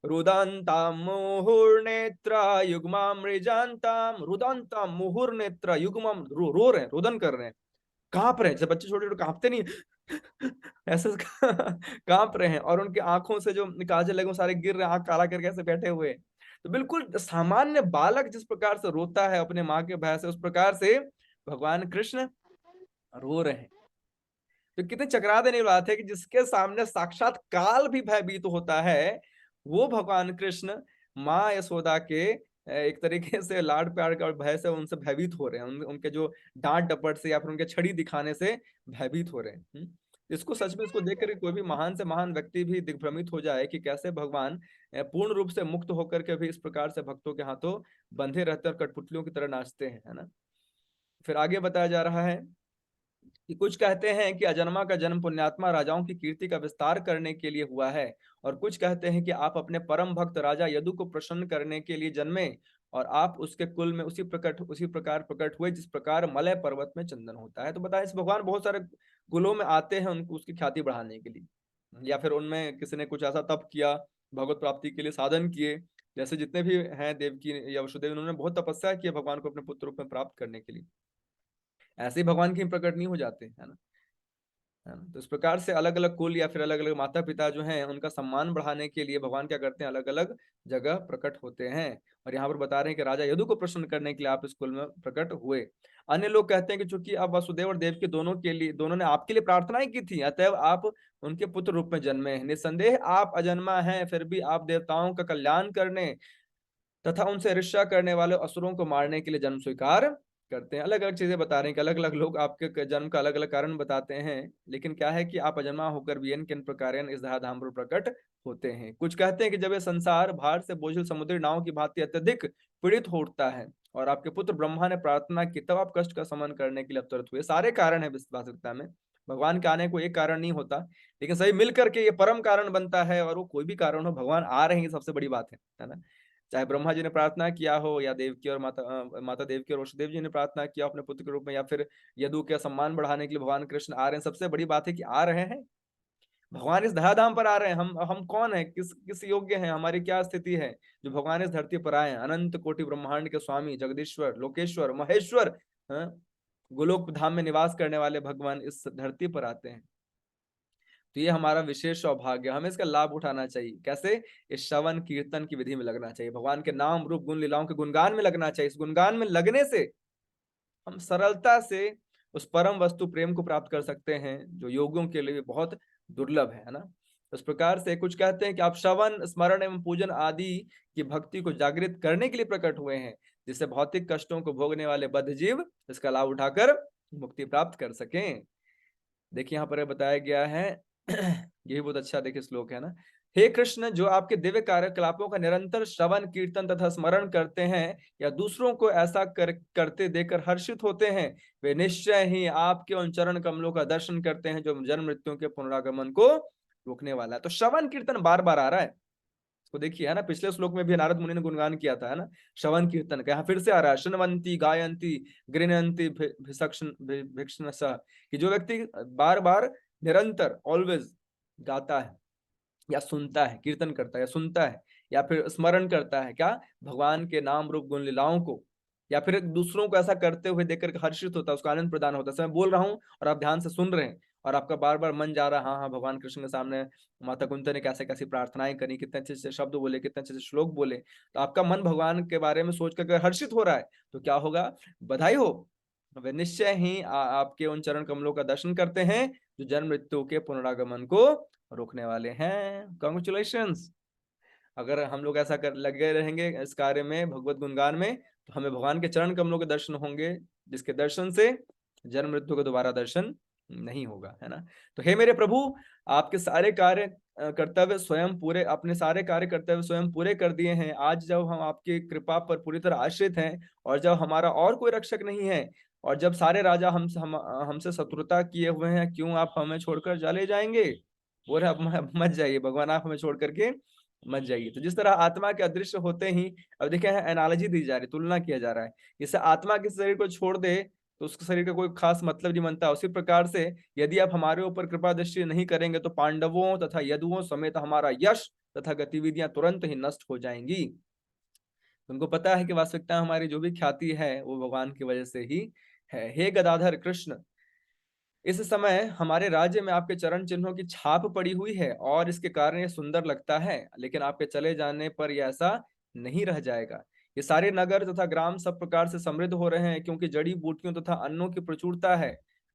रुदंताम मुहुर्नेत्रा युग्माम मृजांताम, रुदंताम मुहुर्नेत्रा युग्माम, रो रहे हैं, रुदन कर रहे हैं, कांप रहे हैं, जैसे बच्चे छोटे छोटे कांपते नहीं ऐसे कांप रहे हैं, और उनकी आंखों से जो काजल लगे वो सारे गिर रहे हैं, आंख काला करके ऐसे बैठे हुए हैं। तो बिल्कुल सामान्य बालक जिस प्रकार से रोता है अपने माँ के भय से, उस प्रकार से भगवान कृष्ण रो रहे हैं। तो कितने चकरा देने वाली बात है कि जिसके सामने साक्षात काल भी भयभीत होता है, वो भगवान कृष्ण माँ यशोदा के एक तरीके से लाड प्यार का और भय से उनसे भयभीत हो रहे हैं, उनके जो डांट डपट से या फिर उनके छड़ी दिखाने से भयभीत हो रहे हैं। इसको सच में इसको देख कर कोई भी महान से महान व्यक्ति भी दिग्भ्रमित हो जाए कि कैसे भगवान पूर्ण रूप से मुक्त होकर के भी इस प्रकार से भक्तों के हाथों बंधे रहते और कठपुतलियों की तरह नाचते हैं, है ना। फिर आगे बताया जा रहा है कि कुछ कहते हैं कि अजन्मा का जन्म पुण्यात्मा राजाओं की कीर्ति का विस्तार करने के लिए हुआ है, और कुछ कहते हैं कि आप अपने परम भक्त राजा यदु को प्रसन्न करने के लिए जन्मे और आप उसके कुल में उसी प्रकार प्रकट हुए जिस प्रकार मलय पर्वत में चंदन होता है। तो बताएं, इस भगवान बहुत सारे कुलों में आते हैं उनको उसकी ख्याति बढ़ाने के लिए, या फिर उनमें किसी ने कुछ ऐसा तप किया, भगवत प्राप्ति के लिए साधन किए। जैसे जितने भी हैं देवकी या वसुदेव, उन्होंने बहुत तपस्या की है भगवान को अपने पुत्र रूप में प्राप्त करने के लिए। ऐसे ही भगवान के प्रकट नहीं हो जाते, है ना। है ना। तो इस प्रकार से अलग अलग कुल या फिर अलग अलग माता पिता जो हैं उनका सम्मान बढ़ाने के लिए भगवान क्या करते हैं, अलग अलग जगह प्रकट होते हैं। और यहाँ पर बता रहे हैं कि राजा यदु को प्रसन्न करने के लिए आप इस कुल में प्रकट हुए। अन्य लोग कहते हैं कि चूंकि अब वसुदेव और देव के दोनों के लिए, दोनों ने आपके लिए प्रार्थनाएं की थी, अतएव आप उनके पुत्र रूप में जन्मे हैं। निस्संदेह आप अजन्मा हैं फिर भी आप देवताओं का कल्याण करने तथा उनसे ईर्ष्या करने वाले असुरों को मारने के लिए जन्म स्वीकार करते हैं। अलग अलग चीजें बता रहे हैं कि अलग अलग लोग आपके जन्म का अलग अलग कारण बताते हैं, लेकिन क्या है कि आप अजन्मा होकर भी किन प्रकार इस धाम पर प्रकट होते हैं। कुछ कहते हैं कि जब ये संसार भार से बोझिल समुद्री नाव की भांति अत्यधिक पीड़ित होता है और आपके पुत्र ब्रह्मा ने प्रार्थना की, तब आप कष्ट का समन करने के लिए अवतरित हुए। सारे कारण है वास्तविकता में, भगवान के आने को एक कारण नहीं होता, लेकिन सही मिलकर के ये परम कारण बनता है। और वो कोई भी कारण हो, भगवान आ रहे हैं, ये सबसे बड़ी बात है ना। चाहे ब्रह्मा जी ने प्रार्थना किया हो या देवकी और माता देवकी और वसुदेव जी ने प्रार्थना किया अपने पुत्र के रूप में, या फिर यदु का सम्मान बढ़ाने के लिए भगवान कृष्ण आ रहे हैं। सबसे बड़ी बात है कि आ रहे हैं, भगवान इस धराधाम पर आ रहे हैं। हम कौन है, किस योग्य हैं, हमारी क्या स्थिति है जो भगवान इस धरती पर आए हैं। अनंत कोटि ब्रह्मांड के स्वामी, जगदीश्वर, लोकेश्वर, महेश्वर, हाँ, गोलोक धाम में निवास करने वाले भगवान इस धरती पर आते हैं। तो ये हमारा विशेष सौभाग्य, हमें इसका लाभ उठाना चाहिए। कैसे? इस श्रवण कीर्तन की विधि में लगना चाहिए, भगवान के नाम रूप गुण लीलाओं के गुणगान में लगना चाहिए। इस गुणगान में लगने से हम सरलता से उस परम वस्तु प्रेम को प्राप्त कर सकते हैं जो योगियों के लिए बहुत दुर्लभ है ना। इस प्रकार से कुछ कहते हैं कि आप श्रवण, स्मरण एवं पूजन आदि की भक्ति को जागृत करने के लिए प्रकट हुए हैं, जिससे भौतिक कष्टों को भोगने वाले बद्ध जीव इसका लाभ उठाकर मुक्ति प्राप्त कर सकें। देखिए यहाँ पर बताया गया है ये भी बहुत अच्छा देखिए श्लोक है ना। हे कृष्ण, जो आपके दिव्य कार्यकलापों का निरंतर श्रवण कीर्तन तथा स्मरण करते हैं या दूसरों को ऐसा करते देखकर हर्षित होते हैं, वे निश्चय ही आपके उन चरण कमलों का दर्शन करते हैं जो जन्म मृत्यु के पुनरागमन को रोकने वाला है। तो श्रवण कीर्तन बार बार आ रहा है, इसको देखिए, है ना। पिछले श्लोक में भी नारद मुनि ने गुणगान किया था, है ना, श्रवण कीर्तन का। यहाँ फिर से आ रहा है, शृण्वन्ति गायन्ति गृह्णन्ति भिक्षणसः, कि जो व्यक्ति बार बार निरंतर ऑलवेज गाता है या सुनता है, कीर्तन करता है या सुनता है या फिर स्मरण करता है क्या, भगवान के नाम रूप गुण लीलाओं को, या फिर दूसरों को ऐसा करते हुए देखकर हर्षित होता है, उसको आनंद प्रदान होता है। मैं बोल रहा हूँ और आप ध्यान से सुन रहे हैं और आपका बार बार मन जा रहा है, हाँ हाँ भगवान कृष्ण के सामने माता कुंती ने कैसे कैसी प्रार्थनाएं करी, कितने अच्छे अच्छे शब्द बोले, कितने अच्छे अच्छे श्लोक बोले, तो आपका मन भगवान के बारे में सोच कर हर्षित हो रहा है, तो क्या होगा, बधाई हो, वे निश्चय ही आपके उन चरण कमलों का दर्शन करते हैं जो जन्म मृत्यु के पुनरागमन को रोकने वाले हैं। कॉन्ग्रेचुलेशंस। अगर हम लोग ऐसा कर लगे रहेंगे इस कार्य में, भगवत गुणगान में, तो हमें भगवान के चरण कमलों के दर्शन होंगे, जिसके दर्शन से जन्म मृत्यु का दोबारा दर्शन नहीं होगा, है ना। तो हे मेरे प्रभु, आपके सारे कार्य कर्तव्य स्वयं पूरे, अपने सारे कार्य कर्तव्य स्वयं पूरे कर दिए हैं। आज जब हम आपकी कृपा पर पूरी तरह आश्रित हैं और जब हमारा और कोई रक्षक नहीं है और जब सारे राजा हमसे शत्रुता किए हुए हैं, क्यों आप हमें छोड़कर चले जाएंगे। बोल रहे आप मत जाइए भगवान, आप हमें छोड़ करके मत जाइए। तो जिस तरह आत्मा के अदृश्य होते ही, अब देखिए एनालॉजी दी जा रही, तुलना किया जा रहा है, जैसे आत्मा किसी शरीर को छोड़ दे तो उसके शरीर का कोई खास मतलब नहीं बनता, उसी प्रकार से यदि आप हमारे ऊपर कृपा दृष्टि नहीं करेंगे तो पांडवों तथा यदुओं समेत हमारा यश तथा गतिविधियां तुरंत ही नष्ट हो जाएंगी। उनको पता है कि वास्तविकता हमारी जो भी ख्याति है वो भगवान की वजह से ही है। हे गदाधर कृष्ण, इस समय हमारे राज्य में आपके चरण चिन्हों की छाप पड़ी हुई है और इसके कारण ये सुंदर लगता है, लेकिन आपके चले जाने पर यह ऐसा नहीं रह जाएगा। ये सारे नगर तथा ग्राम सब प्रकार से समृद्ध हो रहे हैं, क्योंकि जड़ी बूटियों तथा अन्नों की प्रचुरता है।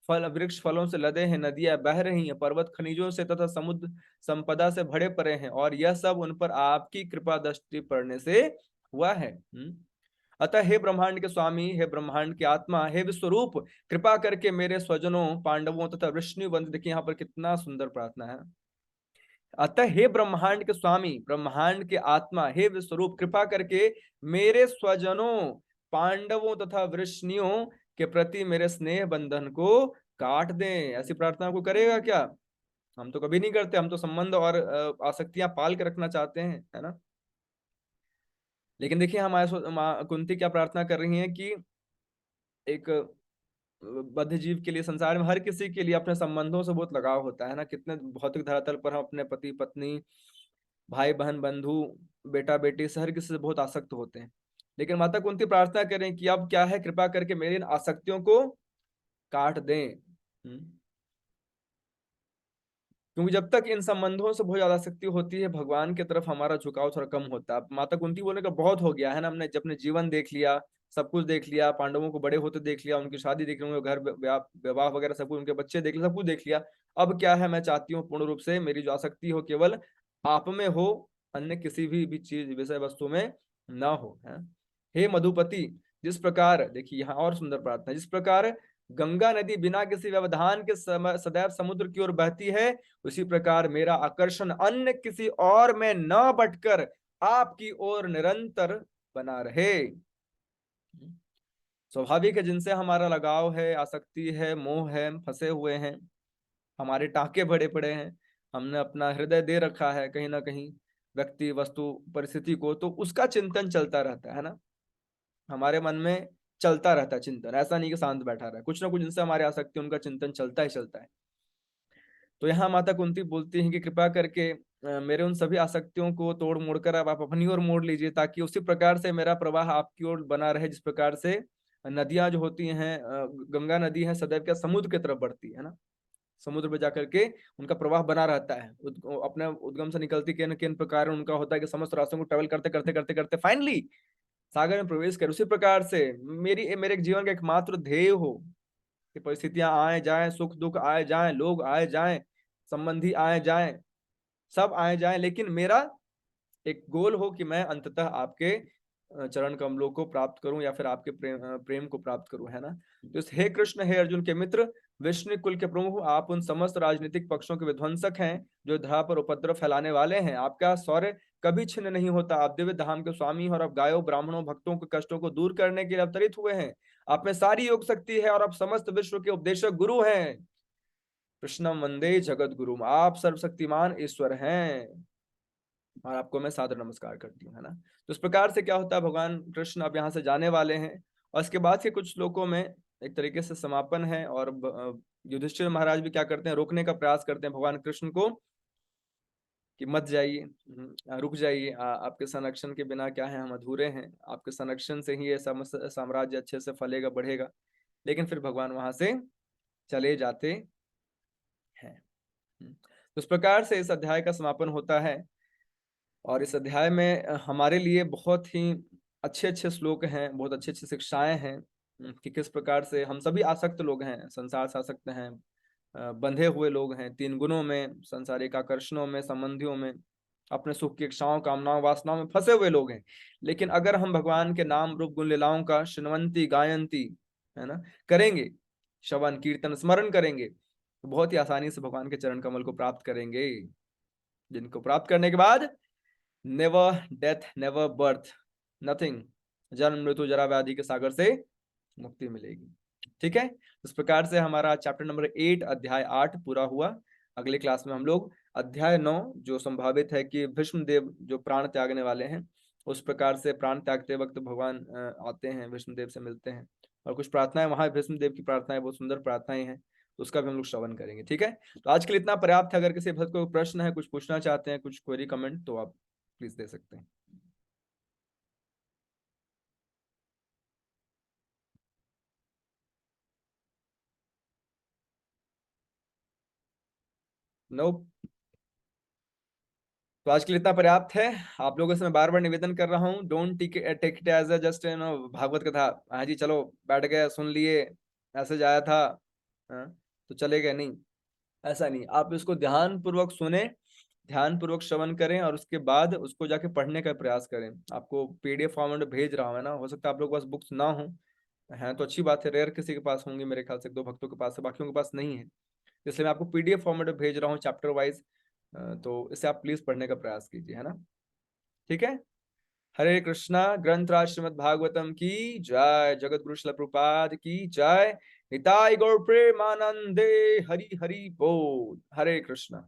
फल वृक्ष फलों से लदे हैं, नदियां बह रही हैं, पर्वत खनिजों से तथा समुद्र संपदा से भरे पड़े हैं, और यह सब उन पर आपकी कृपा दृष्टि पड़ने से हुआ है। अतः हे ब्रह्मांड के स्वामी, हे ब्रह्मांड की आत्मा, हे विश्वरूप, कृपा करके मेरे स्वजनों पांडवों तथा वृष्णि बंधु, देखिए यहाँ पर कितना सुंदर प्रार्थना है। अतः हे ब्रह्मांड के स्वामी, ब्रह्मांड के आत्मा, हे विश्वरूप, कृपा करके मेरे स्वजनों पांडवों तथा वृष्णियों के प्रति मेरे स्नेह बंधन को काट दें। ऐसी प्रार्थना को करेगा क्या? हम तो कभी नहीं करते, हम तो संबंध और आसक्तियां पाल के रखना चाहते हैं, है ना। लेकिन देखिए हमारे माँ कुंती क्या प्रार्थना कर रही है कि एक बद्ध जीव के लिए, संसार में हर किसी के लिए अपने संबंधों से बहुत लगाव होता है ना। कितने भौतिक धरातल पर हम अपने पति पत्नी, भाई बहन, बंधु, बेटा बेटी से, हर किसी से बहुत आसक्त होते हैं। लेकिन माता कुंती प्रार्थना करें कि अब क्या है, कृपा करके मेरी इन आसक्तियों को काट दें। क्योंकि जब तक इन संबंधों से बहुत ज्यादा आसक्ति होती है, भगवान की तरफ हमारा झुकाव थोड़ा कम होता है। माता कुंती बोलने का बहुत हो गया है ना, हमने जब अपने जीवन देख लिया, सब कुछ देख लिया, पांडवों को बड़े होते देख लिया, उनकी शादी देख ली, उनके घर विवाह वगैरह सब कुछ, उनके बच्चे देख लिया, सब कुछ देख लिया। अब क्या है, मैं चाहती हूँ पूर्ण रूप से मेरी जो आसक्ति हो केवल आप में हो, अन्य किसी भी चीज विषय वस्तु में ना हो, है। हे मधुपति, जिस प्रकार, देखिए यहाँ और सुंदर प्रार्थना, जिस प्रकार गंगा नदी बिना किसी व्यवधान के सदैव समुद्र की ओर बहती है, उसी प्रकार मेरा आकर्षण अन्य किसी और में न बटकर आपकी ओर निरंतर बना रहे। स्वाभाविक है, जिनसे हमारा लगाव है, आसक्ति है, मोह है, फंसे हुए हैं, हमारे टाके बड़े पड़े हैं, हमने अपना हृदय दे रखा है कहीं ना कहीं व्यक्ति, वस्तु, परिस्थिति को, तो उसका चिंतन चलता रहता है ना। हमारे मन में चलता रहता है चिंतन, ऐसा नहीं कि शांत बैठा रहा है, कुछ ना कुछ जिनसे हमारी आसक्ति, उनका चिंतन चलता ही चलता है। तो यहाँ माता कुंती बोलती हैं कि कृपा करके मेरे उन सभी आसक्तियों को तोड़ मोड़ कर अब आप अपनी ओर मोड़ लीजिए, ताकि उसी प्रकार से मेरा प्रवाह आपकी ओर बना रहे, जिस प्रकार से नदियां जो होती हैं, गंगा नदी है, सदैव क्या समुद्र की तरफ बढ़ती है ना। समुद्र में जाकर के उनका प्रवाह बना रहता है, अपने उद्गम से निकलती किन प्रकार उनका होता है कि समस्त रास्तों को ट्रेवल करते करते करते करते फाइनली सागर में प्रवेश कर। उसी प्रकार से मेरे जीवन का एकमात्र ध्येय हो कि परिस्थितियां आए जाएं, सुख दुख आए जाएं, लोग आए जाएं, संबंधी आए जाएं, सब आए जाएं, लेकिन मेरा एक गोल हो कि मैं अंततः आपके चरण कमलों को प्राप्त करूं, या फिर आपके प्रेम को प्राप्त करूं, है ना। तो इस हे कृष्ण, हे अर्जुन के मित्र, विष्णु कुल के प्रमुख, आप उन समस्त राजनीतिक पक्षों के विध्वंसक हैं जो धरा पर उपद्रव फैलाने वाले हैं। आपका शौर्य कभी छिन्न नहीं होता। आप दिव्य धाम के स्वामी हैं और आप गायों, ब्राह्मणों, भक्तों के कष्टों को दूर करने के लिए अवतरित हुए हैं। आप में सारी योग शक्ति है और आप समस्त विश्व के उपदेशक गुरु हैं। कृष्णम वंदे जगत गुरु, आप सर्वशक्तिमान ईश्वर हैं और आपको मैं सादर नमस्कार करती हूँ, है ना। तो इस प्रकार से क्या होता है, भगवान कृष्ण अब यहाँ से जाने वाले हैं और इसके बाद के कुछ श्लोकों में एक तरीके से समापन है, और युधिष्ठिर महाराज भी क्या करते हैं, रोकने का प्रयास करते हैं भगवान कृष्ण को कि मत जाइए, रुक जाइए, आपके संरक्षण के बिना क्या है, हम अधूरे हैं, आपके संरक्षण से ही ये साम्राज्य अच्छे से फलेगा बढ़ेगा। लेकिन फिर भगवान वहां से चले जाते हैं। तो इस प्रकार से इस अध्याय का समापन होता है। और इस अध्याय में हमारे लिए बहुत ही अच्छे अच्छे श्लोक हैं, बहुत अच्छी अच्छी शिक्षाएं हैं, कि किस प्रकार से हम सभी आसक्त लोग हैं, संसार से आसक्त हैं, बंधे हुए लोग हैं, तीन गुणों में, सांसारिक आकर्षणों में, संबंधियों में, अपने सुख की इच्छाओं कामनाओं वासनाओं में फंसे हुए लोग हैं। लेकिन अगर हम भगवान के नाम रूप गुण लीलाओं का श्रवंती गायंती, है ना, करेंगे, श्रवण कीर्तन स्मरण करेंगे, तो बहुत ही आसानी से भगवान के चरण कमल को प्राप्त करेंगे, जिनको प्राप्त करने के बाद never death, never birth, nothing, जन्म मृत्यु जरा व्याधि के सागर से मुक्ति मिलेगी। ठीक है, इस प्रकार से हमारा चैप्टर नंबर 8 अध्याय 8 पूरा हुआ। अगले क्लास में हम लोग अध्याय 9, जो संभावित है कि भीष्म देव जो प्राण त्यागने वाले हैं, उस प्रकार से प्राण त्यागते वक्त भगवान आते हैं, भीष्म देव से मिलते हैं, और कुछ प्रार्थनाएं वहां भीष्म देव की प्रार्थनाएं बहुत सुंदर प्रार्थनाएं हैं, तो उसका भी हम लोग श्रवण करेंगे। ठीक है, तो आज के लिए इतना पर्याप्त है। अगर किसी भक्त को प्रश्न है, कुछ पूछना चाहते हैं, कुछ क्वेरी कमेंट, तो आप प्लीज दे सकते हैं। नो, तो आज के लिए इतना पर्याप्त है। आप लोगों से मैं बार बार निवेदन कर रहा हूँ, don't take it as a just Bhagavat Katha, हाँ जी चलो बैठ गए सुन लिए, ऐसे जाया था, हाँ, तो चले गए, नहीं, ऐसा नहीं। आप इसको ध्यान पूर्वक सुने, ध्यान पूर्वक श्रवण करें, और उसके बाद उसको जाके पढ़ने का प्रयास करें। आपको पीडीएफ फॉर्मेट में भेज रहा हूँ, है ना, हो सकता है आप लोगों के पास बुक्स ना हो, है तो अच्छी बात है, रेयर किसी के पास होंगी, मेरे ख्याल से 2 भक्तों के पास है, बाकियों के पास नहीं है, इसलिए मैं आपको पीडीएफ फॉर्मेट में भेज रहा हूँ चैप्टर वाइज। तो इसे आप प्लीज पढ़ने का प्रयास कीजिए, है ना। ठीक है, हरे कृष्णा। ग्रंथराज श्रीमद् भागवतम की जय, जगत गुरु शिल प्रभुपाद की जय, निताई गौर प्रेमानंदे, हरि हरि बोल, हरे कृष्णा।